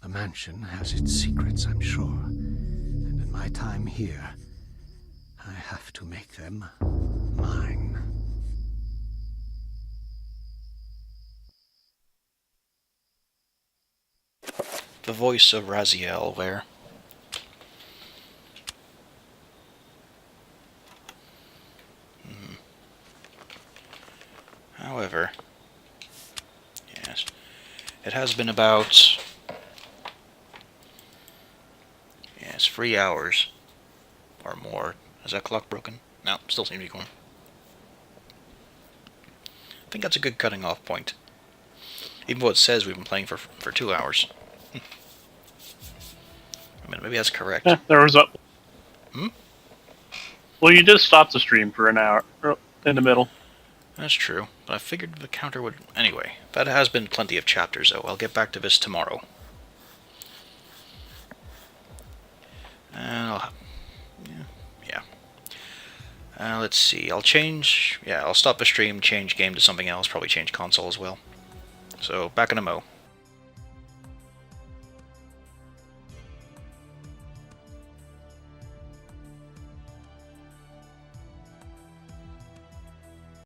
The mansion has its secrets, I'm sure, and in my time here, I have to make them mine. The voice of Raziel there. However, yes, it has been about 3 hours or more. Is that clock broken? No, still seems to be going. I think that's a good cutting off point. Even though it says we've been playing for 2 hours. I mean, maybe that's correct. Yeah, there was a... Well, you did stop the stream for an hour in the middle. That's true, but I figured the counter would... Anyway, that has been plenty of chapters, though. I'll get back to this tomorrow. And let's see. I'll change... Yeah, I'll stop the stream, change game to something else, probably change console as well. So, back in a mo.